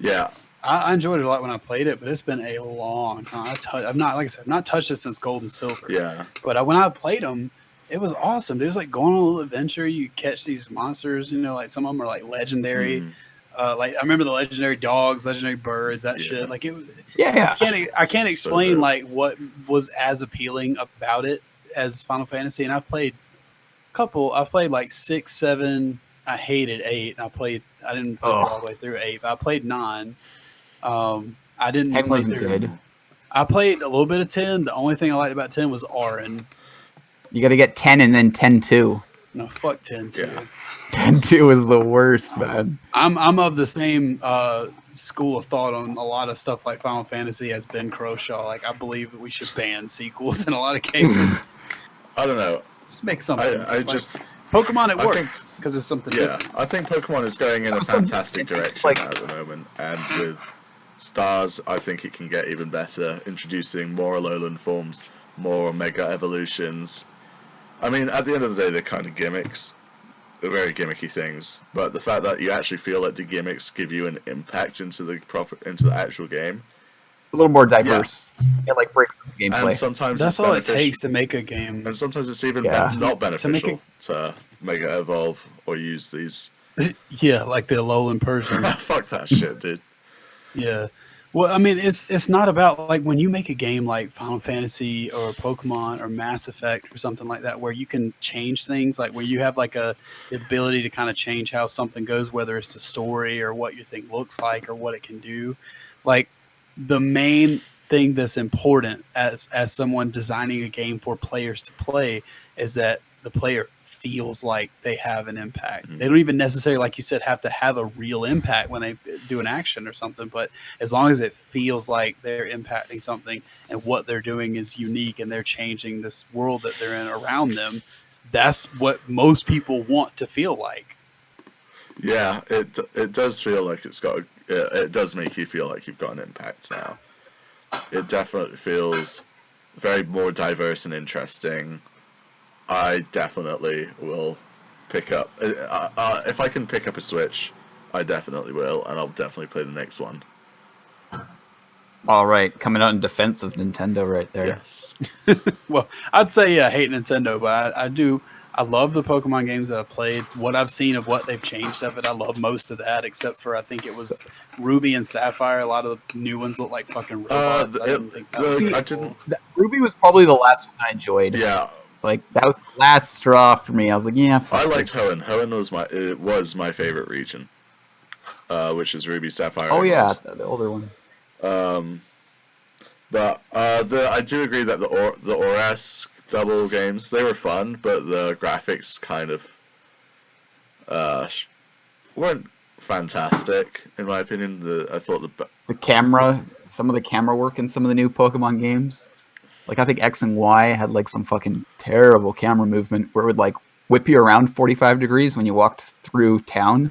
[SPEAKER 1] yeah.
[SPEAKER 3] I enjoyed it a lot when I played it, but it's been a long time. I've not, like I said, I've not touched it since Gold and Silver.
[SPEAKER 1] Yeah.
[SPEAKER 3] But when I played them, it was awesome. It was like going on a little adventure. You catch these monsters, you know, like some of them are like legendary. Like I remember the legendary dogs, legendary birds, that shit. Like it was.
[SPEAKER 2] Yeah.
[SPEAKER 3] I can't explain like what was as appealing about it as Final Fantasy. And I've played a couple. I've played like 6, 7. I hated 8. I didn't play all the way through 8, but I played 9. I didn't.
[SPEAKER 2] 10 wasn't good.
[SPEAKER 3] I played a little bit of 10. The only thing I liked about 10 was Auron.
[SPEAKER 2] You got to get 10 and then 10-2.
[SPEAKER 3] No, fuck 10-2.
[SPEAKER 1] Yeah.
[SPEAKER 2] 10-2 is the worst, man.
[SPEAKER 3] I'm of the same school of thought on a lot of stuff like Final Fantasy as Ben Croshaw. Like I believe that we should ban sequels in a lot of cases.
[SPEAKER 1] I don't know.
[SPEAKER 3] Just make something.
[SPEAKER 1] I just
[SPEAKER 3] Pokemon, it works because it's something different.
[SPEAKER 1] I think Pokemon is going in a fantastic direction at the moment, and with Stars, I think it can get even better, introducing more Alolan forms, more Mega Evolutions. I mean, at the end of the day, they're kind of gimmicks. They're very gimmicky things, but the fact that you actually feel like the gimmicks give you an impact into the actual game.
[SPEAKER 2] A little more diverse. It like breaks the gameplay.
[SPEAKER 1] And sometimes
[SPEAKER 3] that's all it takes to make a game.
[SPEAKER 1] And sometimes it's even not beneficial to Mega Evolve or use these.
[SPEAKER 3] Yeah, like the Alolan Persian.
[SPEAKER 1] Fuck that shit, dude.
[SPEAKER 3] Yeah. Well, I mean, it's not about like when you make a game like Final Fantasy or Pokemon or Mass Effect or something like that, where you can change things, like where you have like the ability to kind of change how something goes, whether it's the story or what your thing looks like or what it can do. Like the main thing that's important as someone designing a game for players to play is that the player feels like they have an impact. They don't even necessarily, like you said, have to have a real impact when they do an action or something, but as long as it feels like they're impacting something and what they're doing is unique and they're changing this world that they're in around them, that's what most people want to feel like.
[SPEAKER 1] Yeah, it does feel like it does make you feel like you've got an impact now. It definitely feels very more diverse and interesting. I definitely will pick up. If I can pick up a Switch, I definitely will, and I'll definitely play the next one.
[SPEAKER 2] All right, coming out in defense of Nintendo right there.
[SPEAKER 1] Yes.
[SPEAKER 3] Well, I'd say I hate Nintendo, but I love the Pokemon games that I've played. What I've seen of what they've changed of it, I love most of that, except for I think it was Ruby and Sapphire. A lot of the new ones look like fucking robots. I didn't think that was cool.
[SPEAKER 2] Ruby was probably the last one I enjoyed.
[SPEAKER 1] Yeah.
[SPEAKER 2] Like that was the last straw for me. I was like, yeah.
[SPEAKER 1] I liked Hoenn. Hoenn was my favorite region, which is Ruby, Sapphire.
[SPEAKER 2] Oh yeah, the older one.
[SPEAKER 1] But I do agree that the ORAS double games, they were fun, but the graphics kind of weren't fantastic in my opinion. I thought
[SPEAKER 2] The camera, some of the camera work in some of the new Pokemon games. Like I think X and Y had like some fucking terrible camera movement where it would like whip you around 45 degrees when you walked through town.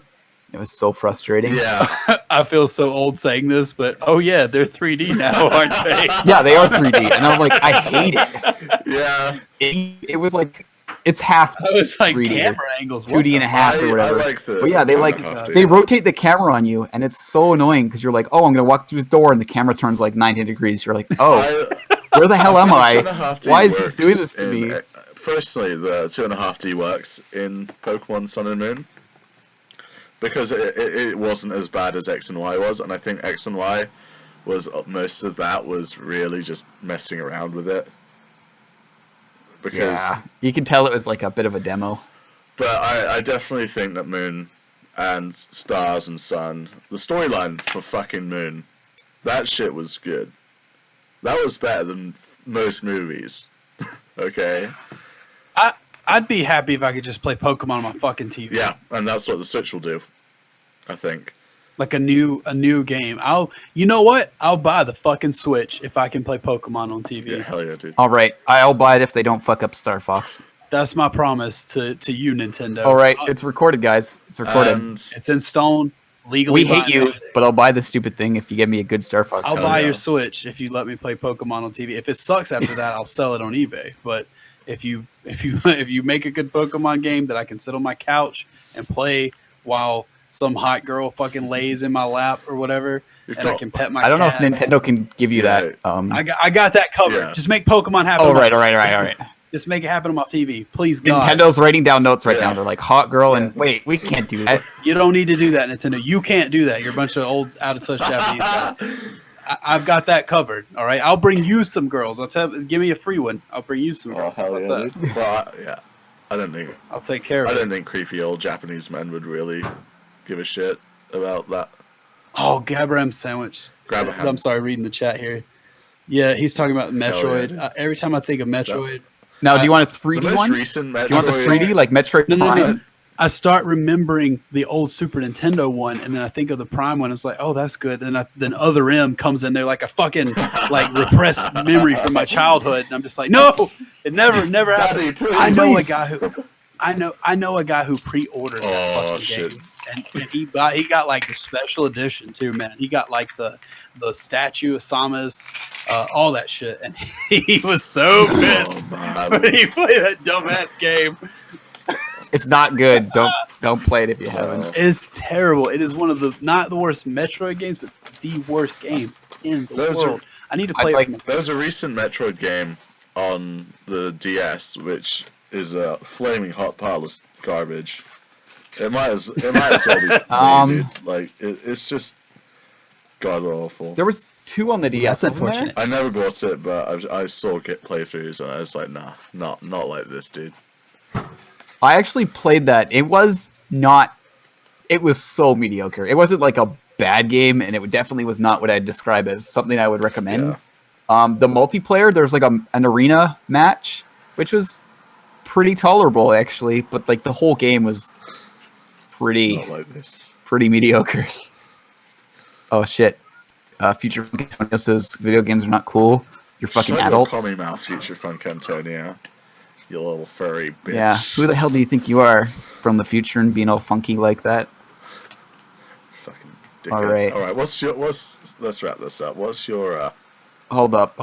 [SPEAKER 2] It was so frustrating.
[SPEAKER 1] yeah,
[SPEAKER 3] I feel so old saying this, but oh yeah, they're 3D now, aren't they?
[SPEAKER 2] Yeah, they are 3D, and I'm like, I hate it.
[SPEAKER 1] yeah.
[SPEAKER 2] It was like it's half
[SPEAKER 3] I was like
[SPEAKER 2] 3D,
[SPEAKER 3] camera angles,
[SPEAKER 2] 2D and a half or whatever.
[SPEAKER 1] I like the.
[SPEAKER 2] But yeah, they like
[SPEAKER 1] 2.5D.
[SPEAKER 2] they rotate the camera on you, and it's so annoying because you're like, oh, I'm gonna walk through the door, and the camera turns like 90 degrees. You're like, oh, where the hell am I?
[SPEAKER 1] 2.5D
[SPEAKER 2] Why is this
[SPEAKER 1] works
[SPEAKER 2] doing this to
[SPEAKER 1] in-
[SPEAKER 2] me?
[SPEAKER 1] Firstly, the 2.5D works in Pokemon Sun and Moon because it wasn't as bad as X and Y was, and I think X and Y was most of that was really just messing around with it. Because,
[SPEAKER 2] Yeah, you can tell it was like a bit of a demo.
[SPEAKER 1] but I definitely think that Moon and Stars and Sun, the storyline for fucking Moon, that shit was good. That was better than most movies. Okay.
[SPEAKER 3] I'd be happy if I could just play Pokemon on my fucking TV.
[SPEAKER 1] Yeah, and that's what the Switch will do. I think.
[SPEAKER 3] Like a new game. You know what? I'll buy the fucking Switch if I can play Pokemon on TV.
[SPEAKER 1] Yeah, hell yeah, dude.
[SPEAKER 2] All right, I'll buy it if they don't fuck up Star Fox.
[SPEAKER 3] That's my promise to you, Nintendo.
[SPEAKER 2] All right, it's recorded, guys. It's recorded.
[SPEAKER 1] And
[SPEAKER 3] It's in stone. Legally
[SPEAKER 2] We hate you,
[SPEAKER 3] binding.
[SPEAKER 2] but I'll buy the stupid thing if you give me a good Star Fox.
[SPEAKER 3] I'll
[SPEAKER 1] Hell
[SPEAKER 3] buy
[SPEAKER 1] yeah.
[SPEAKER 3] your Switch if you let me play Pokemon on TV. If it sucks after that, I'll sell it on eBay. But if you make a good Pokemon game that I can sit on my couch and play while some hot girl fucking lays in my lap or whatever,
[SPEAKER 1] you've
[SPEAKER 3] and I
[SPEAKER 1] got-
[SPEAKER 3] can pet my
[SPEAKER 2] I don't know if
[SPEAKER 3] cat.
[SPEAKER 2] Nintendo can give you
[SPEAKER 1] Yeah.
[SPEAKER 2] that.
[SPEAKER 3] I got that covered.
[SPEAKER 1] Yeah.
[SPEAKER 3] Just make Pokemon happen.
[SPEAKER 2] Oh,
[SPEAKER 3] on my-
[SPEAKER 2] right, all right.
[SPEAKER 3] Just make it happen on my TV, please, God.
[SPEAKER 2] Nintendo's writing down notes right
[SPEAKER 1] Yeah.
[SPEAKER 2] now. They're like, hot girl, and
[SPEAKER 3] Yeah.
[SPEAKER 2] wait, we can't do that.
[SPEAKER 3] You don't need to do that, Nintendo. You can't do that. You're a bunch of old, out of touch Japanese guys. I've got that covered. All right, I'll bring you some girls. Give me a free one. I'll bring you some
[SPEAKER 1] Oh,
[SPEAKER 3] girls. How
[SPEAKER 1] hell
[SPEAKER 3] about
[SPEAKER 1] yeah,
[SPEAKER 3] that?
[SPEAKER 1] dude. Well, yeah. I don't think
[SPEAKER 3] I'll take care of
[SPEAKER 1] I
[SPEAKER 3] it.
[SPEAKER 1] don't think creepy old Japanese men would really give a shit about that.
[SPEAKER 3] Oh, Gabram sandwich.
[SPEAKER 1] Grab a ham.
[SPEAKER 3] I'm sorry, reading the chat here. Yeah, he's talking about Metroid.
[SPEAKER 1] dude.
[SPEAKER 3] Every time I think of Metroid,
[SPEAKER 2] Now, do you want a
[SPEAKER 1] The
[SPEAKER 2] 3D
[SPEAKER 1] most
[SPEAKER 2] one? Do
[SPEAKER 1] recent
[SPEAKER 2] you want the
[SPEAKER 1] Metroid-
[SPEAKER 2] 3D like Metroid
[SPEAKER 3] no,
[SPEAKER 2] Prime?
[SPEAKER 3] I start remembering the old Super Nintendo one, and then I think of the Prime one. It's like, oh, that's good. And then Other M comes in there like a fucking like repressed memory from my childhood, and I'm just like, no, it never happened.
[SPEAKER 1] Daddy, please.
[SPEAKER 3] I know a guy who, I know a guy who pre-ordered that
[SPEAKER 1] Oh,
[SPEAKER 3] fucking
[SPEAKER 1] shit.
[SPEAKER 3] game, and he got like the special edition too, man. He got like the statue of Samus, all that shit, and he was so pissed
[SPEAKER 1] man.
[SPEAKER 3] when he played that dumbass game.
[SPEAKER 2] It's not good. Don't play it if you haven't.
[SPEAKER 3] It's terrible. It is one of the not the worst Metroid games, but the worst games in the
[SPEAKER 1] Those are-
[SPEAKER 3] world. I need to
[SPEAKER 2] I'd
[SPEAKER 3] play
[SPEAKER 2] like-
[SPEAKER 3] it.
[SPEAKER 1] There's a recent Metroid game on the DS which is a flaming hot pile of garbage. It might as well be.
[SPEAKER 2] Um,
[SPEAKER 1] dude. Like it's just god awful.
[SPEAKER 2] There was 2 on the DS.
[SPEAKER 3] That's
[SPEAKER 2] wasn't there?
[SPEAKER 3] unfortunate.
[SPEAKER 1] I never bought it, but I saw get playthroughs and I was like, nah, not like this, dude.
[SPEAKER 2] I actually played that. It was not. It was so mediocre. It wasn't like a bad game, and it definitely was not what I'd describe as something I would recommend. The multiplayer, there's like an arena match, which was pretty tolerable actually, but like the whole game was pretty
[SPEAKER 1] Not like this.
[SPEAKER 2] mediocre. Oh shit! Future Funk Antonio says video games are not cool. You're fucking
[SPEAKER 1] Shut
[SPEAKER 2] adults.
[SPEAKER 1] Your commie mouth, future Funk Antonio. You little furry bitch.
[SPEAKER 2] Yeah, who the hell do you think you are from the future and being all funky like that?
[SPEAKER 1] Fucking dickhead.
[SPEAKER 2] All right.
[SPEAKER 1] All right. Let's wrap this up. What's your
[SPEAKER 2] Hold up.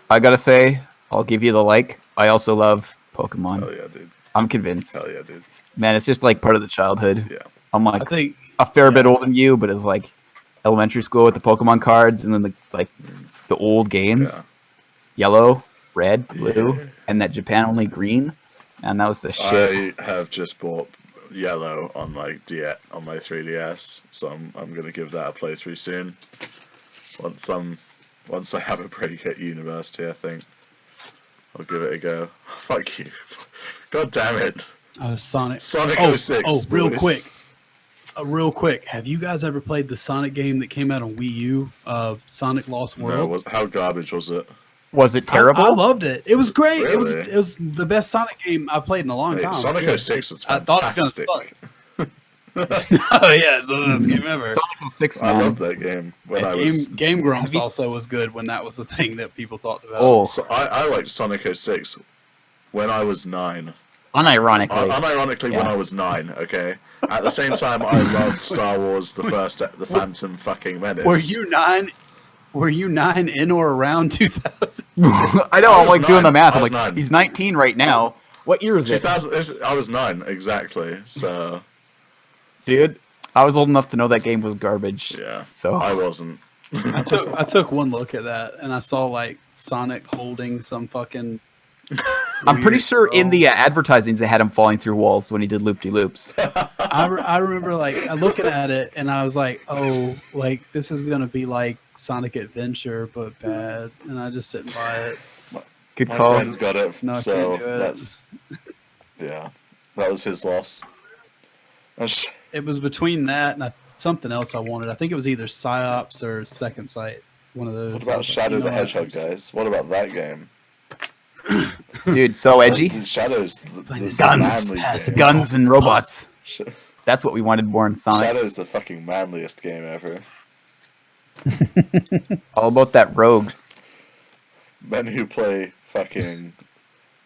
[SPEAKER 2] I gotta say, I'll give you the like. I also love Pokemon.
[SPEAKER 1] Hell yeah, dude.
[SPEAKER 2] I'm convinced.
[SPEAKER 1] Hell yeah, dude.
[SPEAKER 2] Man, it's just like part of the childhood.
[SPEAKER 1] Yeah.
[SPEAKER 2] I'm
[SPEAKER 3] I
[SPEAKER 2] like
[SPEAKER 3] think
[SPEAKER 2] a fair bit older than you, but it's like elementary school with the Pokemon cards and then the old games.
[SPEAKER 1] Yeah.
[SPEAKER 2] Yellow, red, blue,
[SPEAKER 1] Yeah.
[SPEAKER 2] and that Japan only green. And that was the shit.
[SPEAKER 1] I have just bought yellow on my 3DS, so I'm gonna give that a playthrough soon. Once I have a break at university, I think I'll give it a go. Fuck you. God damn it.
[SPEAKER 3] Sonic.
[SPEAKER 1] Sonic
[SPEAKER 3] Oh,
[SPEAKER 1] 06.
[SPEAKER 3] oh, real
[SPEAKER 1] boys.
[SPEAKER 3] Real quick. Have you guys ever played the Sonic game that came out on Wii U? Sonic Lost
[SPEAKER 1] No,
[SPEAKER 3] World.
[SPEAKER 1] how garbage was it?
[SPEAKER 2] Was it terrible?
[SPEAKER 3] I loved it. It was great.
[SPEAKER 1] Really?
[SPEAKER 3] It was the best Sonic game I've played in a long
[SPEAKER 1] Hey,
[SPEAKER 3] time.
[SPEAKER 1] Sonic
[SPEAKER 3] Yeah,
[SPEAKER 1] 06 is
[SPEAKER 3] I thought it was
[SPEAKER 1] fantastic.
[SPEAKER 3] gonna suck. Oh yeah, it's the best game ever.
[SPEAKER 2] Sonic 06,
[SPEAKER 1] I
[SPEAKER 2] man.
[SPEAKER 1] love that game when I
[SPEAKER 3] Game
[SPEAKER 1] was.
[SPEAKER 3] Game Grumps
[SPEAKER 2] Have you-
[SPEAKER 3] also was good when that was the thing that people talked about.
[SPEAKER 2] Oh.
[SPEAKER 1] So I liked Sonic 06 when I was 9.
[SPEAKER 2] Unironically.
[SPEAKER 1] Unironically, when
[SPEAKER 2] Yeah.
[SPEAKER 1] I was 9. Okay. At the same time, I loved Star Wars: The Phantom fucking Menace.
[SPEAKER 3] Were you 9? Were you 9 in or around 2000?
[SPEAKER 2] I know,
[SPEAKER 1] I
[SPEAKER 2] I'm
[SPEAKER 1] was
[SPEAKER 2] like doing the
[SPEAKER 1] 9.
[SPEAKER 2] math.
[SPEAKER 1] I
[SPEAKER 2] I'm
[SPEAKER 1] was
[SPEAKER 2] like,
[SPEAKER 1] 9.
[SPEAKER 2] he's 19 right now. What year is it?
[SPEAKER 1] 2000. I was 9 exactly. So
[SPEAKER 2] Dude, I was old enough to know that game was garbage.
[SPEAKER 1] yeah,
[SPEAKER 2] So
[SPEAKER 1] I wasn't.
[SPEAKER 3] I took one look at that and I saw like Sonic holding some fucking.
[SPEAKER 2] I'm pretty
[SPEAKER 3] weird
[SPEAKER 2] sure in
[SPEAKER 3] doll.
[SPEAKER 2] the advertising they had him falling through walls when he did loop de loops.
[SPEAKER 3] I remember like looking at it and I was like, oh, like this is gonna be like Sonic Adventure but bad, and I just didn't buy it.
[SPEAKER 2] Good
[SPEAKER 1] My
[SPEAKER 2] call.
[SPEAKER 1] friend got it,
[SPEAKER 3] No, I
[SPEAKER 1] so
[SPEAKER 3] can't do it.
[SPEAKER 1] that's yeah, that was his loss. That's-
[SPEAKER 3] It was between that and something else I wanted. I think it was either Psyops or Second Sight. One of those.
[SPEAKER 1] What
[SPEAKER 3] I
[SPEAKER 1] about
[SPEAKER 3] was like,
[SPEAKER 1] Shadow
[SPEAKER 3] you
[SPEAKER 1] the
[SPEAKER 3] know what?
[SPEAKER 1] Hedgehog, guys? What about that game?
[SPEAKER 2] Dude, so edgy.
[SPEAKER 1] Shadow's the
[SPEAKER 3] Guns.
[SPEAKER 1] manly
[SPEAKER 3] Has
[SPEAKER 1] game.
[SPEAKER 2] Guns and robots.
[SPEAKER 1] Sh-
[SPEAKER 2] That's what we wanted more in Sonic.
[SPEAKER 1] Shadow's the fucking manliest game ever.
[SPEAKER 2] All about that rogue.
[SPEAKER 1] Men who play fucking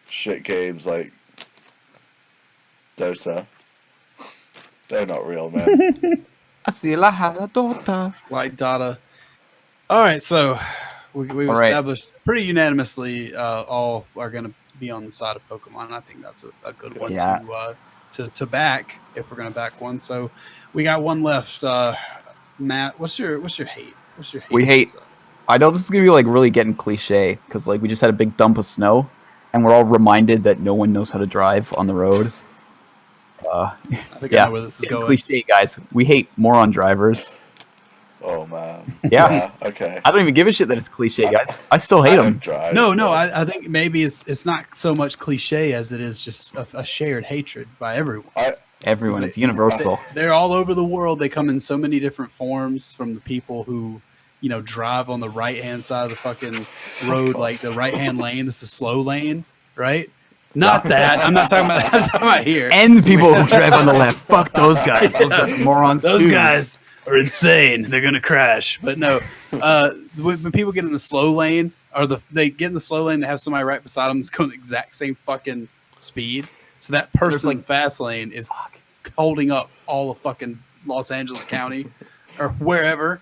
[SPEAKER 1] shit games like Dota, they're not real men.
[SPEAKER 2] Así la jaladota.
[SPEAKER 3] Like Dada. All right, so we've
[SPEAKER 2] All right.
[SPEAKER 3] established pretty unanimously all are going to be on the side of Pokemon. I think that's a good one
[SPEAKER 2] Yeah.
[SPEAKER 3] to back if we're going to back one. So we got one left. Matt, what's your hate? What's your hate?
[SPEAKER 2] We hate- I know this is gonna be like really getting cliche because like we just had a big dump of snow, and we're all reminded that no one knows how to drive on the road.
[SPEAKER 3] I think I
[SPEAKER 2] yeah.
[SPEAKER 3] know where this is
[SPEAKER 2] Getting
[SPEAKER 3] going.
[SPEAKER 2] cliche, guys. We hate moron drivers.
[SPEAKER 1] Oh man.
[SPEAKER 2] Yeah.
[SPEAKER 1] Okay.
[SPEAKER 2] I don't even give a shit that it's cliche, guys. I still hate
[SPEAKER 1] I don't
[SPEAKER 2] them.
[SPEAKER 1] drive,
[SPEAKER 3] No,
[SPEAKER 1] but-
[SPEAKER 3] I think maybe it's not so much cliche as it is just a shared hatred by everyone.
[SPEAKER 2] Everyone, it's universal.
[SPEAKER 3] They're all over the world. They come in so many different forms, from the people who, drive on the right hand side of the fucking road, like the right hand lane. This is slow lane, right? Not that. I'm not talking about that. I'm talking about here.
[SPEAKER 2] And the people who drive on the left. Fuck those guys. Those guys are morons
[SPEAKER 3] Those
[SPEAKER 2] too.
[SPEAKER 3] guys are insane. They're gonna crash. But no, when people get in the slow lane, or they get in the slow lane, they have somebody right beside them that's going the exact same fucking speed. So that person in
[SPEAKER 2] like-
[SPEAKER 3] fast lane is holding up all of fucking Los Angeles County or wherever.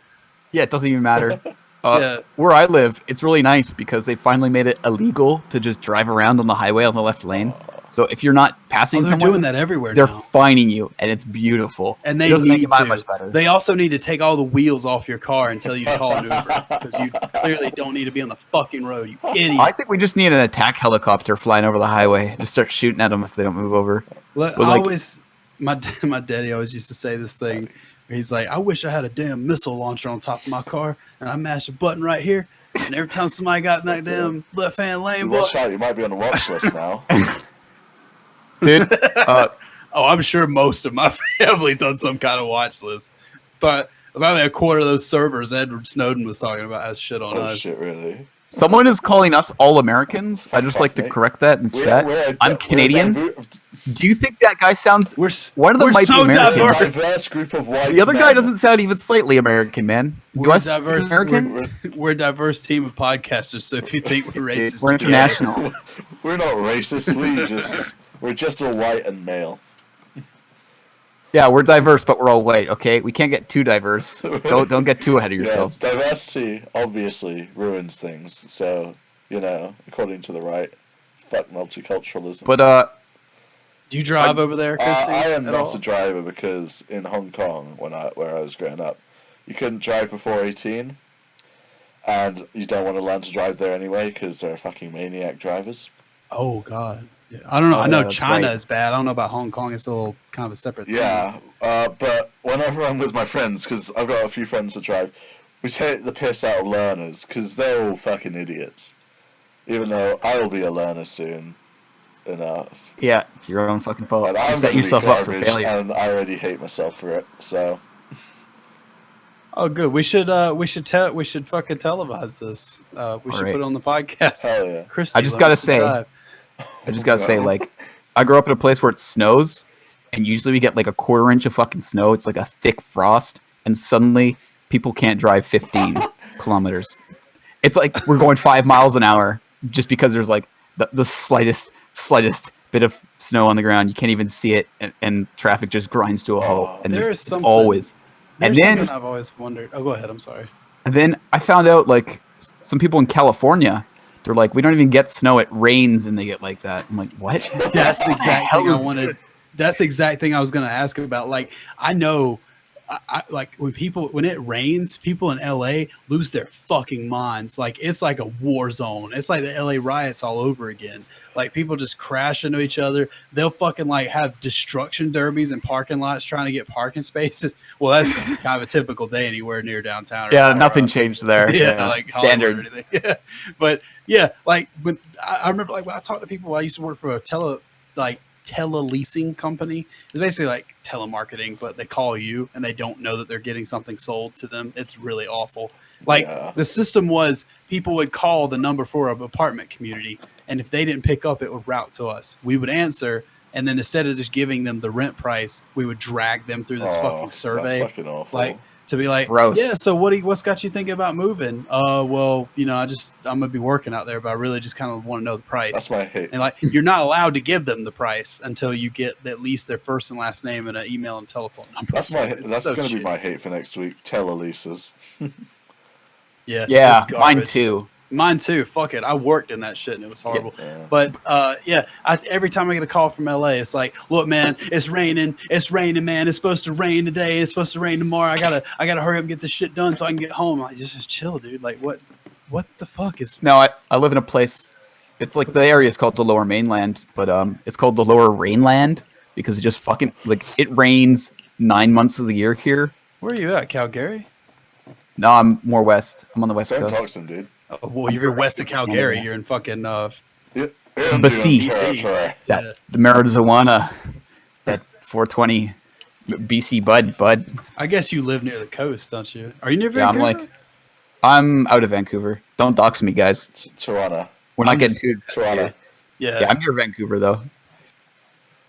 [SPEAKER 2] Yeah, it doesn't even matter.
[SPEAKER 3] Yeah.
[SPEAKER 2] Where I live, it's really nice because they finally made it illegal to just drive around on the highway on the left lane. So if you're not passing
[SPEAKER 3] Oh, they're
[SPEAKER 2] someone,
[SPEAKER 3] doing that everywhere
[SPEAKER 2] they're
[SPEAKER 3] now.
[SPEAKER 2] fining you, and it's beautiful.
[SPEAKER 3] And
[SPEAKER 2] It
[SPEAKER 3] they
[SPEAKER 2] doesn't make
[SPEAKER 3] need
[SPEAKER 2] it that
[SPEAKER 3] to.
[SPEAKER 2] much better.
[SPEAKER 3] They also need to take all the wheels off your car until you call an Uber, because you clearly don't need to be on the fucking road, you idiot.
[SPEAKER 2] I think we just need an attack helicopter flying over the highway. Just start shooting at them if they don't move over.
[SPEAKER 3] Look,
[SPEAKER 2] But,
[SPEAKER 3] I
[SPEAKER 2] like-
[SPEAKER 3] always, my daddy always used to say this thing. Where he's like, I wish I had a damn missile launcher on top of my car, and I mash a button right here, and every time somebody got in that damn left hand lane, boy,
[SPEAKER 1] Watch out, you might be on the watch list now.
[SPEAKER 2] Dude,
[SPEAKER 3] oh, I'm sure most of my family's on some kind of watch list. But about a quarter of those servers Edward Snowden was talking about has shit on
[SPEAKER 1] Oh
[SPEAKER 3] us.
[SPEAKER 1] shit, really?
[SPEAKER 2] someone is calling us all Americans. I just like to correct that in chat. I'm Canadian. Do you think that guy sounds...
[SPEAKER 3] We're
[SPEAKER 2] One of them
[SPEAKER 3] we're
[SPEAKER 2] might be
[SPEAKER 3] so
[SPEAKER 2] American.
[SPEAKER 1] a
[SPEAKER 3] diverse.
[SPEAKER 1] diverse group of white
[SPEAKER 2] The other guy
[SPEAKER 1] men.
[SPEAKER 2] doesn't sound even slightly American, man. Do
[SPEAKER 3] We're
[SPEAKER 2] I
[SPEAKER 3] a
[SPEAKER 2] sound
[SPEAKER 3] diverse.
[SPEAKER 2] American?
[SPEAKER 3] We're a diverse team of podcasters. So if you think we're
[SPEAKER 2] Dude,
[SPEAKER 3] racist,
[SPEAKER 2] we're
[SPEAKER 3] you get it.
[SPEAKER 2] international.
[SPEAKER 1] We're not racist. We're just all white and male.
[SPEAKER 2] Yeah, we're diverse, but we're all white. Okay, we can't get too diverse. Don't get too ahead of yourselves.
[SPEAKER 1] Yeah, diversity obviously ruins things. So according to the right, fuck multiculturalism.
[SPEAKER 2] But
[SPEAKER 3] Do you drive over there, Christy?
[SPEAKER 1] I am
[SPEAKER 3] at
[SPEAKER 1] not
[SPEAKER 3] all?
[SPEAKER 1] a driver because in Hong Kong, where I was growing up, you couldn't drive before 18, and you don't want to learn to drive there anyway because they're fucking maniac drivers.
[SPEAKER 3] Oh God. Yeah. I don't know.
[SPEAKER 2] Oh,
[SPEAKER 3] I know
[SPEAKER 2] yeah, that's
[SPEAKER 3] China
[SPEAKER 2] right.
[SPEAKER 3] is bad. I don't know about Hong Kong. It's a little kind of a separate thing.
[SPEAKER 1] Yeah, but whenever I'm with my friends, because I've got a few friends that drive, we take the piss out of learners because they're all fucking idiots. Even though I will be a learner soon enough.
[SPEAKER 2] yeah, it's your own fucking fault.
[SPEAKER 1] And
[SPEAKER 2] You
[SPEAKER 1] I'm
[SPEAKER 2] set
[SPEAKER 1] gonna be
[SPEAKER 2] yourself up for
[SPEAKER 1] garbage,
[SPEAKER 2] failure.
[SPEAKER 1] and I already hate myself for it. So
[SPEAKER 3] Oh, good. We should fucking televise this. We should
[SPEAKER 2] right.
[SPEAKER 3] put it on the podcast.
[SPEAKER 1] hell yeah.
[SPEAKER 3] Christy,
[SPEAKER 2] I just
[SPEAKER 3] learn
[SPEAKER 2] gotta
[SPEAKER 3] to
[SPEAKER 2] say-
[SPEAKER 3] drive.
[SPEAKER 2] I just gotta say,
[SPEAKER 1] No.
[SPEAKER 2] like, I grew up in a place where it snows, and usually we get like a quarter inch of fucking snow. It's like a thick frost, and suddenly people can't drive 15 kilometers. It's like we're going 5 miles an hour just because there's like the slightest bit of snow on the ground. You can't even see it, and traffic just grinds to a halt. And
[SPEAKER 3] There
[SPEAKER 2] there's
[SPEAKER 3] is something-
[SPEAKER 2] always.
[SPEAKER 3] There's
[SPEAKER 2] And then
[SPEAKER 3] something I've always wondered. Oh, go ahead. I'm sorry.
[SPEAKER 2] And then I found out, like, some people in California, they're like, we don't even get snow. It rains, and they get like that. I'm like, what?
[SPEAKER 3] That's the exact
[SPEAKER 2] hell
[SPEAKER 3] thing I
[SPEAKER 2] is
[SPEAKER 3] wanted. That's the exact thing I was going to ask about. Like, I know, I like when it rains, people in LA lose their fucking minds. Like, it's like a war zone. It's like the LA riots all over again. Like, people just crash into each other. They'll fucking like have destruction derbies in parking lots trying to get parking spaces. Well, that's kind of a typical day anywhere near downtown. Or
[SPEAKER 2] Yeah,
[SPEAKER 3] far
[SPEAKER 2] nothing
[SPEAKER 3] out.
[SPEAKER 2] changed there.
[SPEAKER 3] Yeah, like Hollywood or
[SPEAKER 2] standard.
[SPEAKER 3] anything. Yeah, but yeah, like when I remember, like when I talked to people, I used to work for a tele-leasing company. It's basically like telemarketing, but they call you and they don't know that they're getting something sold to them. It's really awful. Like the system was, people would call the number for an apartment community, and if they didn't pick up, it would route to us. We would answer, and then instead of just giving them the rent price, we would drag them through this fucking survey.
[SPEAKER 1] That's fucking awful.
[SPEAKER 3] Like, to be like,
[SPEAKER 2] Gross.
[SPEAKER 3] yeah. So what's got you thinking about moving? Well, you know, I'm gonna be working out there, but I really just kind of want to know the price.
[SPEAKER 1] That's my hate.
[SPEAKER 3] And like, you're not allowed to give them the price until you get at least their first and last name and an email and telephone number.
[SPEAKER 1] That's
[SPEAKER 3] so
[SPEAKER 1] going to be
[SPEAKER 3] shitty.
[SPEAKER 1] my hate for next week. Teleleases.
[SPEAKER 3] Yeah,
[SPEAKER 2] Yeah,
[SPEAKER 3] it's
[SPEAKER 2] mine
[SPEAKER 3] garbage.
[SPEAKER 2] too.
[SPEAKER 3] Mine too. Fuck it. I worked in that shit and it was horrible.
[SPEAKER 1] Yeah.
[SPEAKER 3] But yeah, every time I get a call from LA, it's like, look, man, it's raining, man. It's supposed to rain today. It's supposed to rain tomorrow. I gotta hurry up and get this shit done so I can get home. I'm like, just chill, dude. Like, what the fuck is?
[SPEAKER 2] No, I live in a place. It's like the area is called the Lower Mainland, but it's called the Lower Rainland because it just fucking like it rains 9 months of the year here.
[SPEAKER 3] Where are you at, Calgary?
[SPEAKER 2] No, I'm more west. I'm on the west
[SPEAKER 1] Don't talk
[SPEAKER 2] coast.
[SPEAKER 1] to him, dude.
[SPEAKER 3] Oh, well, you're west of Calgary. You're in fucking.
[SPEAKER 2] BC.
[SPEAKER 1] Territory.
[SPEAKER 2] That the marijuana, that 420 BC bud.
[SPEAKER 3] I guess you live near the coast, don't you? Are you near
[SPEAKER 2] Yeah,
[SPEAKER 3] Vancouver?
[SPEAKER 2] I'm out of Vancouver. Don't dox me, guys.
[SPEAKER 1] Toronto.
[SPEAKER 2] We're not
[SPEAKER 3] I'm
[SPEAKER 2] getting
[SPEAKER 3] just-
[SPEAKER 2] too.
[SPEAKER 1] Toronto.
[SPEAKER 2] Yeah, I'm near Vancouver though,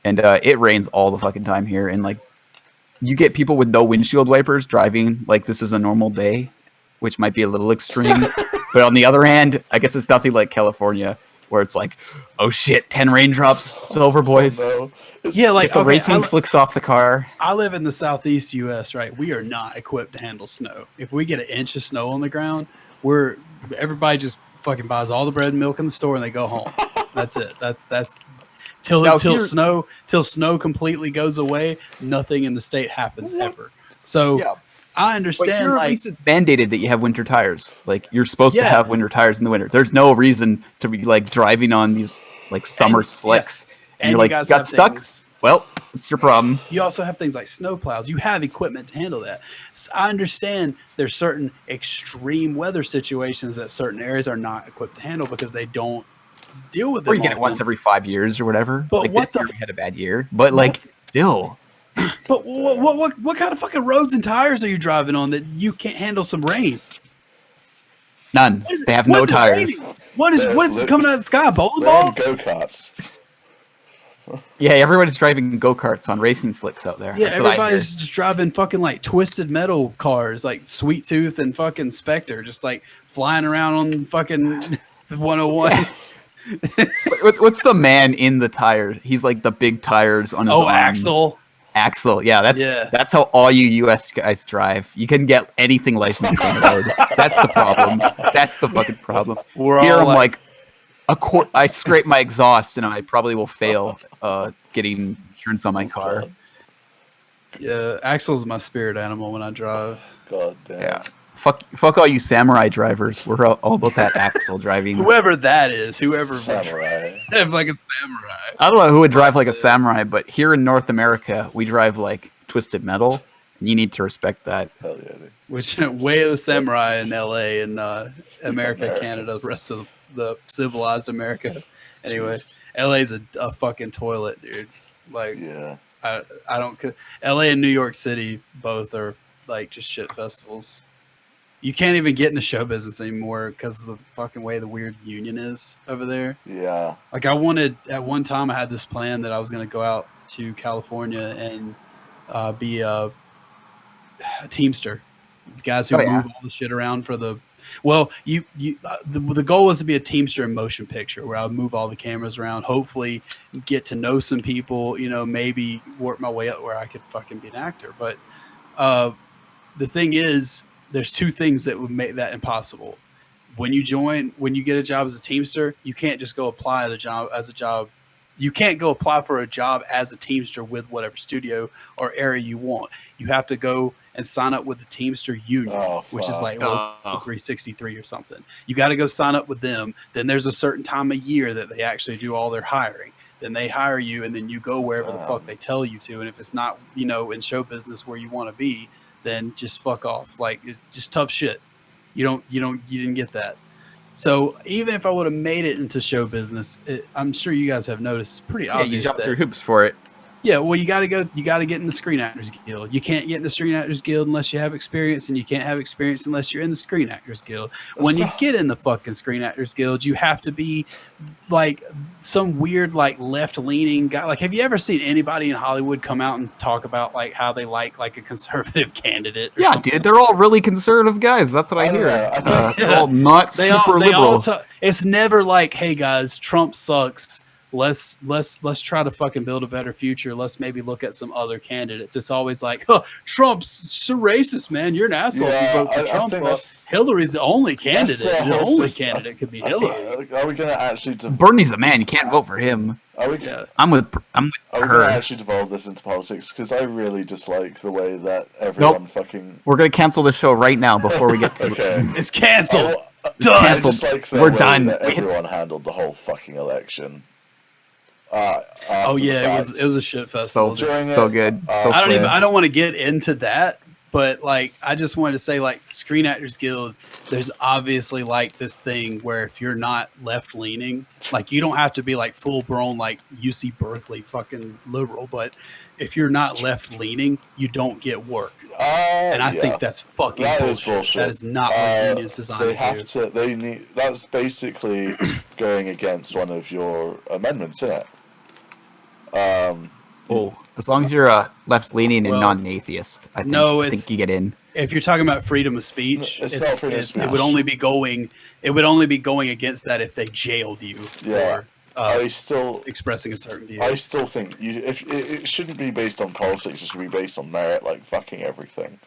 [SPEAKER 2] and it rains all the fucking time here. And like, you get people with no windshield wipers driving like this is a normal day, which might be a little extreme. But on the other hand, I guess it's nothing like California, where it's like, oh shit, 10 raindrops, it's over, boys.
[SPEAKER 1] Oh, no.
[SPEAKER 3] Yeah, like
[SPEAKER 2] Get the
[SPEAKER 3] okay,
[SPEAKER 2] racing slicks off the car.
[SPEAKER 3] I live in the southeast U.S. Right, we are not equipped to handle snow. If we get an inch of snow on the ground, everybody just fucking buys all the bread and milk in the store and they go home. That's it. That's till snow completely goes away. Nothing in the state happens ever. So
[SPEAKER 2] Yeah.
[SPEAKER 3] I
[SPEAKER 2] But
[SPEAKER 3] understand.
[SPEAKER 2] here, at
[SPEAKER 3] Like,
[SPEAKER 2] least it's mandated that you have winter tires. Like you're supposed to
[SPEAKER 3] Yeah.
[SPEAKER 2] have winter tires in the winter. There's no reason to be like driving on these like summer
[SPEAKER 3] And-
[SPEAKER 2] slicks.
[SPEAKER 3] and
[SPEAKER 2] you're
[SPEAKER 3] you
[SPEAKER 2] like,
[SPEAKER 3] guys
[SPEAKER 2] got
[SPEAKER 3] have
[SPEAKER 2] stuck?
[SPEAKER 3] things-
[SPEAKER 2] Well, it's your problem.
[SPEAKER 3] You also have things like snow plows. You have equipment to handle that. So I understand there's certain extreme weather situations that certain areas are not equipped to handle because they don't deal with them.
[SPEAKER 2] Or you get it
[SPEAKER 3] often.
[SPEAKER 2] once every 5 years or whatever.
[SPEAKER 3] But
[SPEAKER 2] like
[SPEAKER 3] what
[SPEAKER 2] this year
[SPEAKER 3] the-
[SPEAKER 2] we had a bad year. But like still.
[SPEAKER 3] But what kind of fucking roads and tires are you driving on that you can't handle some rain?
[SPEAKER 2] None.
[SPEAKER 3] What is-
[SPEAKER 2] They have
[SPEAKER 3] what
[SPEAKER 2] no
[SPEAKER 3] is it
[SPEAKER 2] tires.
[SPEAKER 3] raining? What is
[SPEAKER 1] They're-
[SPEAKER 3] coming out of the sky? Bowling
[SPEAKER 1] They're in
[SPEAKER 3] balls?
[SPEAKER 1] go-karts.
[SPEAKER 2] Yeah, everybody's driving go-karts on racing slicks out there.
[SPEAKER 3] Yeah,
[SPEAKER 2] That's what I hear.
[SPEAKER 3] everybody's just driving fucking like twisted metal cars, like Sweet Tooth and fucking Spectre, just like flying around on fucking 101.
[SPEAKER 2] What's the man in the tires? He's like the big tires on his
[SPEAKER 3] Oh,
[SPEAKER 2] arms.
[SPEAKER 3] Axel.
[SPEAKER 2] Axel, yeah,
[SPEAKER 3] Yeah.
[SPEAKER 2] that's how all you U.S. guys drive. You can get anything licensed on the road. That's the problem. That's the fucking problem.
[SPEAKER 3] We're
[SPEAKER 2] Here
[SPEAKER 3] all
[SPEAKER 2] I'm
[SPEAKER 3] like,
[SPEAKER 2] like I scrape my exhaust and I probably will fail getting insurance on my car.
[SPEAKER 3] yeah, Axel's my spirit animal when I drive.
[SPEAKER 1] God damn.
[SPEAKER 2] Yeah, fuck all you samurai drivers. We're all about that Axel driving.
[SPEAKER 3] Whoever that is, whoever
[SPEAKER 1] Samurai.
[SPEAKER 3] have like a samurai.
[SPEAKER 2] I don't know who would drive like a samurai, but here in North America, we drive like twisted metal, and you need to respect that.
[SPEAKER 1] Hell yeah, dude.
[SPEAKER 3] Which way of the samurai in LA and America, Canada, the rest of the civilized America. Anyway, LA's a fucking toilet, dude. Like
[SPEAKER 1] Yeah.
[SPEAKER 3] I don't. LA and New York City both are like just shit festivals. You can't even get in the show business anymore because of the fucking way the weird union is over there.
[SPEAKER 1] Yeah.
[SPEAKER 3] Like I wanted at one time, I had this plan that I was going to go out to California and be a teamster. Guys who
[SPEAKER 2] Oh, yeah.
[SPEAKER 3] move all the shit around for the. Well, the goal was to be a teamster in motion picture, where I would move all the cameras around. Hopefully, get to know some people. Maybe work my way up where I could fucking be an actor. But the thing is, there's two things that would make that impossible. When you get a job as a teamster, you can't just go apply a job. You can't go apply for a job as a teamster with whatever studio or area you want. You have to go and sign up with the Teamster Union, which is like Local 363 or something. You got to go sign up with them. Then there's a certain time of year that they actually do all their hiring. Then they hire you, and then you go wherever the fuck they tell you to. And if it's not, in show business where you want to be, then just fuck off. Like, it's just tough shit. You didn't get that. So even if I would have made it into show business, I'm sure you guys have noticed, it's pretty obvious.
[SPEAKER 2] You jump through hoops for it.
[SPEAKER 3] Yeah, well, you got to get in the Screen Actors Guild. You can't get in the Screen Actors Guild unless you have experience, and you can't have experience unless you're in the Screen Actors Guild. When you get in the fucking Screen Actors Guild, you have to be like some weird, like, left-leaning guy. Like, have you ever seen anybody in Hollywood come out and talk about like how they like a conservative candidate?
[SPEAKER 2] Yeah,
[SPEAKER 3] something?
[SPEAKER 2] dude, they're all really conservative guys. That's what I hear. They're all not super liberal.
[SPEAKER 3] It's never like, hey guys, Trump sucks. Let's try to fucking build a better future. Let's maybe look at some other candidates. It's always like, Trump's so racist, man. You're an asshole if you vote for Trump. Hillary's the only candidate. The only candidate could be Hillary.
[SPEAKER 1] Are we going to actually...
[SPEAKER 2] Bernie's a man. You can't vote for him.
[SPEAKER 1] I'm with
[SPEAKER 2] her.
[SPEAKER 1] Are we going to actually devolve this into politics? Because I really dislike the way that everyone fucking...
[SPEAKER 2] We're going to cancel the show right now before we get to
[SPEAKER 1] okay.
[SPEAKER 3] It's canceled.
[SPEAKER 2] Done.
[SPEAKER 1] I just like the
[SPEAKER 2] We're
[SPEAKER 1] way
[SPEAKER 2] done.
[SPEAKER 1] that everyone handled the whole fucking election.
[SPEAKER 3] It was a shit festival.
[SPEAKER 2] So good.
[SPEAKER 3] I don't want to get into that, but like I just wanted to say, like, Screen Actors Guild, there's obviously like this thing where if you're not left leaning, like, you don't have to be like full blown like UC Berkeley fucking liberal, but if you're not left leaning, you don't get work. And I think that's fucking bullshit. That is not what union is designed to do.
[SPEAKER 1] That's basically going against one of your amendments, isn't it?
[SPEAKER 2] As long as you're left-leaning and not an atheist, I think you get in.
[SPEAKER 3] If you're talking about freedom of speech,
[SPEAKER 1] it's not freedom of speech.
[SPEAKER 3] It would only be going against that if they jailed you for expressing a certain view.
[SPEAKER 1] I still think it shouldn't be based on politics. It should be based on merit, like fucking everything.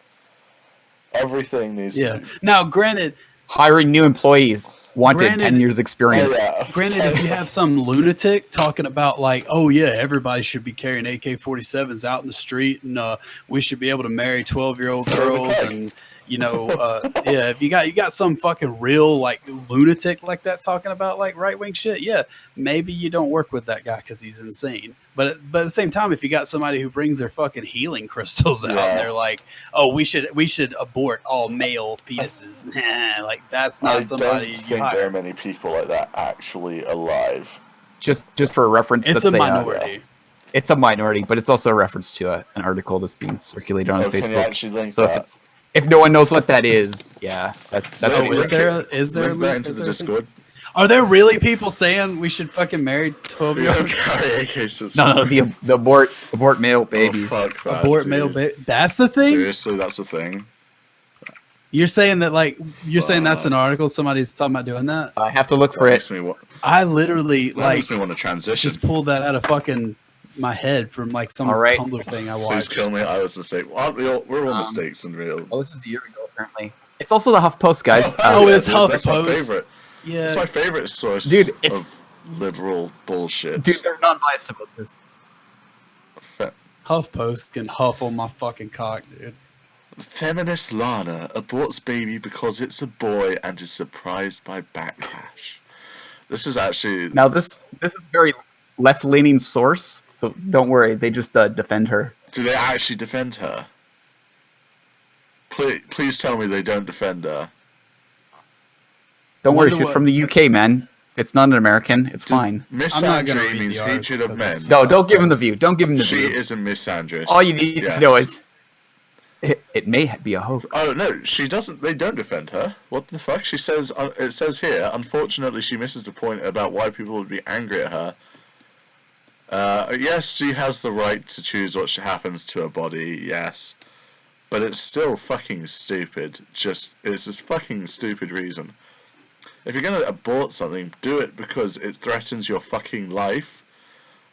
[SPEAKER 1] Everything needs to be...
[SPEAKER 3] Now, granted,
[SPEAKER 2] hiring new employees wanted 10 years experience.
[SPEAKER 3] Granted, if you have some lunatic talking about like, oh yeah, everybody should be carrying AK-47s out in the street, and we should be able to marry 12-year-old girls, and if you got some fucking real like lunatic like that talking about like right-wing shit, maybe you don't work with that guy because he's insane. But at the same time, if you got somebody who brings their fucking healing crystals out and they're like, oh, we should abort all male fetuses, like, that's not somebody.
[SPEAKER 1] I don't think there are many people like that actually alive.
[SPEAKER 2] Just for a reference,
[SPEAKER 3] it's a minority.
[SPEAKER 2] It's a minority, but it's also a reference to an article that's being circulated on Facebook.
[SPEAKER 1] Can you actually link
[SPEAKER 2] so
[SPEAKER 1] that?
[SPEAKER 2] If no one knows what that is, that's
[SPEAKER 3] is there
[SPEAKER 1] link that into the Discord?
[SPEAKER 3] Are there really people saying we should fucking marry 12-year-olds?
[SPEAKER 2] No, the abort male babies.
[SPEAKER 3] Abort male baby. That's the thing?
[SPEAKER 1] Seriously, that's the thing?
[SPEAKER 3] You're saying that saying that's an article, somebody's talking about doing that?
[SPEAKER 2] I have to look for it.
[SPEAKER 3] I literally
[SPEAKER 1] makes me want to transition.
[SPEAKER 3] Just pulled that out of fucking my head from like some Tumblr thing I watched.
[SPEAKER 1] Please kill me. I was a mistake. We're all mistakes in real.
[SPEAKER 2] Oh, this is a year ago apparently. It's also the HuffPost, guys.
[SPEAKER 3] It's HuffPost.
[SPEAKER 1] That's my favorite.
[SPEAKER 3] Yeah,
[SPEAKER 1] it's my favorite source of liberal bullshit.
[SPEAKER 2] Dude, they're non-biased about this.
[SPEAKER 3] HuffPost can huff on my fucking cock, dude.
[SPEAKER 1] Feminist Lana aborts baby because it's a boy and is surprised by backlash. This is actually...
[SPEAKER 2] Now, this is a very left-leaning source, so don't worry. They just defend her.
[SPEAKER 1] Do they actually defend her? Please tell me they don't defend her.
[SPEAKER 2] Don't worry, she's from the UK, man. It's not an American. It's fine.
[SPEAKER 1] Misandry means hatred of men.
[SPEAKER 2] No, don't give him the view. Don't give him the view.
[SPEAKER 1] She is a misandrist.
[SPEAKER 2] All you need to know is... It may be a hoax.
[SPEAKER 1] Oh no, she doesn't. They don't defend her. What the fuck? She says. It says here. Unfortunately, she misses the point about why people would be angry at her. Yes, she has the right to choose what happens to her body, yes. But it's still fucking stupid. It's this fucking stupid reason. If you're gonna abort something, do it because it threatens your fucking life,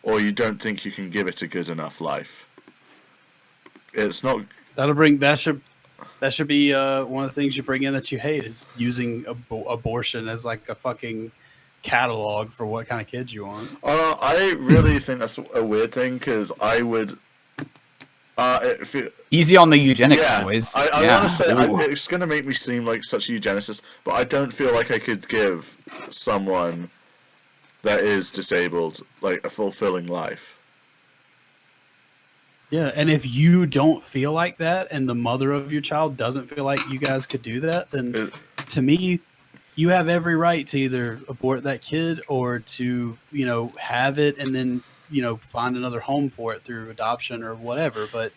[SPEAKER 1] or you don't think you can give it a good enough life. It's not.
[SPEAKER 3] That should be one of the things you bring in that you hate is using abortion as like a fucking catalog for what kind of kids you want.
[SPEAKER 1] I really think that's a weird thing because I would. If it,
[SPEAKER 2] Easy on the eugenics,
[SPEAKER 1] yeah,
[SPEAKER 2] boys.
[SPEAKER 1] I
[SPEAKER 2] Yeah.
[SPEAKER 1] want to say
[SPEAKER 2] Ooh.
[SPEAKER 1] it's going to make me seem like such a eugenicist, but I don't feel like I could give someone that is disabled like a fulfilling life.
[SPEAKER 3] Yeah, and if you don't feel like that, and the mother of your child doesn't feel like you guys could do that, then
[SPEAKER 1] It,
[SPEAKER 3] to me, you have every right to either abort that kid or to, have it and then, find another home for it through adoption or whatever. But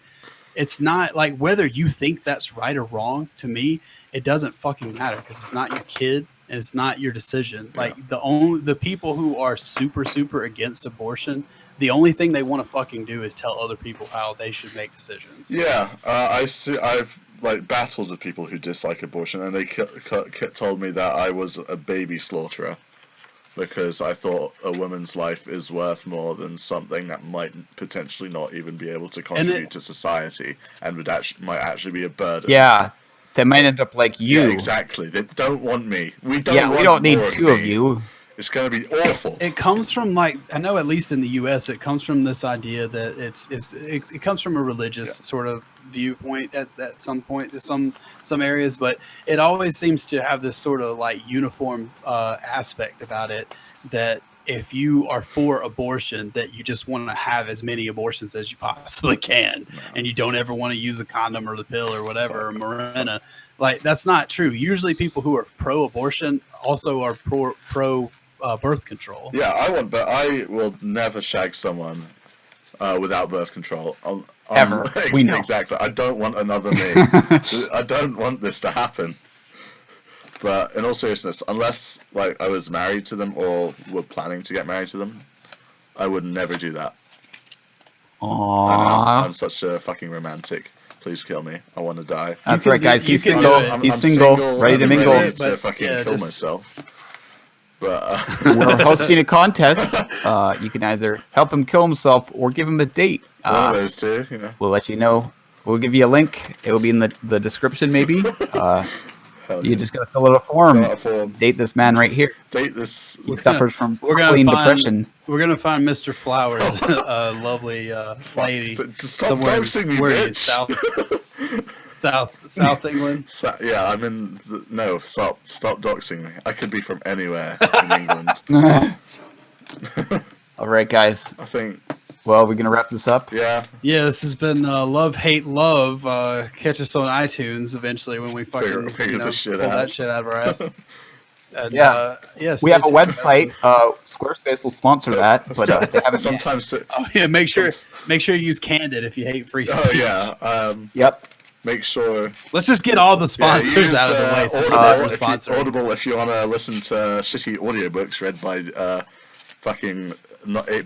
[SPEAKER 3] it's not like whether you think that's right or wrong. To me, it doesn't fucking matter because it's not your kid and it's not your decision.
[SPEAKER 1] Yeah.
[SPEAKER 3] Like the people who are super super against abortion, the only thing they want to fucking do is tell other people how they should make decisions.
[SPEAKER 1] yeah, I see. I've like battled with people who dislike abortion, and they told me that I was a baby slaughterer because I thought a woman's life is worth more than something that might potentially not even be able to contribute to society and might actually be a burden.
[SPEAKER 2] Yeah. They might end up like you.
[SPEAKER 1] Yeah, exactly. They don't want me. We don't.
[SPEAKER 2] Yeah,
[SPEAKER 1] want
[SPEAKER 2] we don't need
[SPEAKER 1] more
[SPEAKER 2] two of
[SPEAKER 1] me.
[SPEAKER 2] you.
[SPEAKER 1] It's going to be awful.
[SPEAKER 3] It comes from I know at least in the U.S. it comes from this idea that it comes from a religious sort of viewpoint at some point, some areas, but it always seems to have this sort of like uniform aspect about it that if you are for abortion, that you just want to have as many abortions as you possibly can, and you don't ever want to use a condom or the pill or whatever or Mirena. Like that's not true. Usually, people who are pro-abortion also are pro birth control.
[SPEAKER 1] Yeah, but I will never shag someone without birth control.
[SPEAKER 2] Ever. We know.
[SPEAKER 1] Exactly. I don't want another me. I don't want this to happen. But in all seriousness, unless like I was married to them or were planning to get married to them, I would never do that.
[SPEAKER 2] Aww.
[SPEAKER 1] I'm such a fucking romantic. Please kill me. I want to die.
[SPEAKER 2] That's right, guys. He's single.
[SPEAKER 3] I'm
[SPEAKER 2] He's single, ready to
[SPEAKER 1] I'm
[SPEAKER 2] mingle.
[SPEAKER 1] ready to fucking kill myself. But
[SPEAKER 2] We're hosting a contest. You can either help him kill himself or give him a date.
[SPEAKER 1] one of those two,
[SPEAKER 2] We'll let you know. We'll give you a link. It will be in the description, maybe. You just gotta fill out a form. Date this man right here.
[SPEAKER 1] Date this.
[SPEAKER 2] He suffers from
[SPEAKER 3] We're gonna
[SPEAKER 2] clean
[SPEAKER 3] find-
[SPEAKER 2] depression.
[SPEAKER 3] We're gonna find Mr. Flowers, a lovely lady
[SPEAKER 1] Stop
[SPEAKER 3] somewhere.
[SPEAKER 1] doxing me,
[SPEAKER 3] Where are you,
[SPEAKER 1] bitch.
[SPEAKER 3] South England.
[SPEAKER 1] Yeah, I'm in. No, stop doxing me. I could be from anywhere in England.
[SPEAKER 2] All right, guys.
[SPEAKER 1] I think.
[SPEAKER 2] Well, we're gonna wrap this up.
[SPEAKER 1] Yeah.
[SPEAKER 3] Yeah, this has been Love, Hate, Love. Catch us on iTunes eventually when we fucking
[SPEAKER 1] Figure this shit
[SPEAKER 3] pull
[SPEAKER 1] out.
[SPEAKER 3] that shit out of our ass. And,
[SPEAKER 2] Yeah.
[SPEAKER 3] yes.
[SPEAKER 2] We have a website. Squarespace will sponsor that, but they haven't.
[SPEAKER 1] Sometimes.
[SPEAKER 3] Oh yeah, make sure you use Candid if you hate free speech.
[SPEAKER 1] Oh yeah.
[SPEAKER 2] Yep.
[SPEAKER 1] Make sure.
[SPEAKER 3] Let's just get all the sponsors
[SPEAKER 1] use,
[SPEAKER 3] out of the way. So
[SPEAKER 1] Audible, if you want to listen to shitty audiobooks read by fucking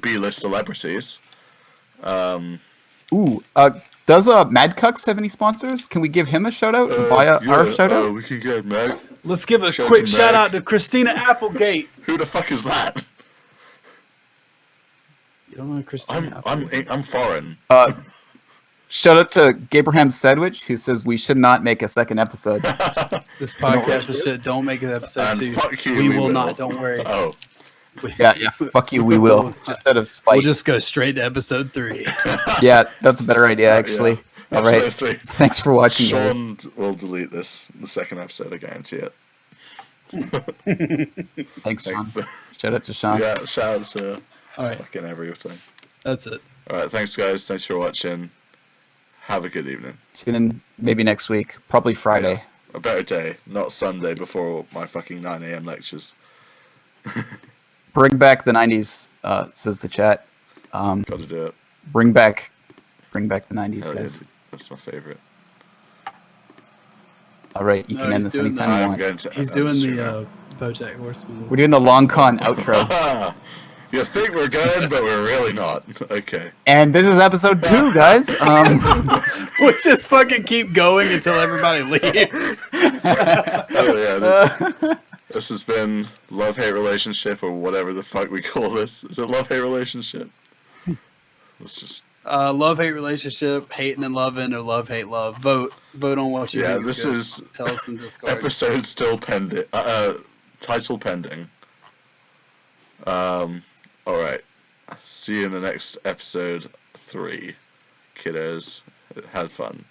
[SPEAKER 1] B-list celebrities.
[SPEAKER 2] Ooh. Does Mad Cucks have any sponsors? Can we give him a shout out via our shout out?
[SPEAKER 1] We could get Meg.
[SPEAKER 3] Let's give a
[SPEAKER 1] Shout
[SPEAKER 3] quick
[SPEAKER 1] to
[SPEAKER 3] shout
[SPEAKER 1] Meg.
[SPEAKER 3] out to Christina Applegate.
[SPEAKER 1] Who the fuck is that?
[SPEAKER 3] You don't know Christina
[SPEAKER 1] I'm foreign.
[SPEAKER 2] Shout out to Gabraham Sedwich, who says we should not make a second episode.
[SPEAKER 3] This podcast is shit. Don't make an episode
[SPEAKER 1] And
[SPEAKER 3] 2.
[SPEAKER 1] fuck you,
[SPEAKER 3] we
[SPEAKER 1] we
[SPEAKER 3] will
[SPEAKER 1] will.
[SPEAKER 3] not. Don't worry.
[SPEAKER 1] Oh.
[SPEAKER 2] Yeah. Fuck you. We will. Just out of spite.
[SPEAKER 3] We'll just go straight to episode 3.
[SPEAKER 2] Yeah, that's a better idea, actually.
[SPEAKER 1] Yeah.
[SPEAKER 2] All right.
[SPEAKER 1] Episode 3.
[SPEAKER 2] Thanks for watching. guys.
[SPEAKER 1] Sean will delete the second episode. I guarantee it.
[SPEAKER 2] Thanks, Sean. Shout out to Sean.
[SPEAKER 1] Yeah, shout out to
[SPEAKER 3] All right,
[SPEAKER 1] fucking everything.
[SPEAKER 3] that's it.
[SPEAKER 1] All right, thanks guys. Thanks for watching. Have a good evening.
[SPEAKER 2] Tune in maybe next week, probably Friday.
[SPEAKER 1] A better day, not Sunday before my fucking 9 a.m. lectures.
[SPEAKER 2] Bring back the 90s, says the chat.
[SPEAKER 1] Got to do it.
[SPEAKER 2] Bring back the 90s,
[SPEAKER 1] Hell yeah,
[SPEAKER 2] guys.
[SPEAKER 1] that's my favorite.
[SPEAKER 2] All right, you
[SPEAKER 3] No,
[SPEAKER 2] can end
[SPEAKER 3] he's
[SPEAKER 2] this
[SPEAKER 3] doing
[SPEAKER 2] anytime you
[SPEAKER 1] I'm
[SPEAKER 2] want.
[SPEAKER 1] going to.
[SPEAKER 3] He's doing the BoJack Horseman.
[SPEAKER 2] We're doing the long con outro.
[SPEAKER 1] You think we're good, but we're really not. Okay.
[SPEAKER 2] And this is episode 2, guys.
[SPEAKER 3] We'll just fucking keep going until everybody leaves.
[SPEAKER 1] Oh yeah. This has been love-hate relationship or whatever the fuck we call this. Is it love-hate relationship? Let's just.
[SPEAKER 3] Love-hate relationship, hating and loving, or love-hate love. Vote on what you
[SPEAKER 1] Yeah,
[SPEAKER 3] think.
[SPEAKER 1] this
[SPEAKER 3] good.
[SPEAKER 1] is
[SPEAKER 3] Tell us in Discord.
[SPEAKER 1] episode still pending. Title pending. Alright. See you in the next episode 3. Kiddos. Had fun.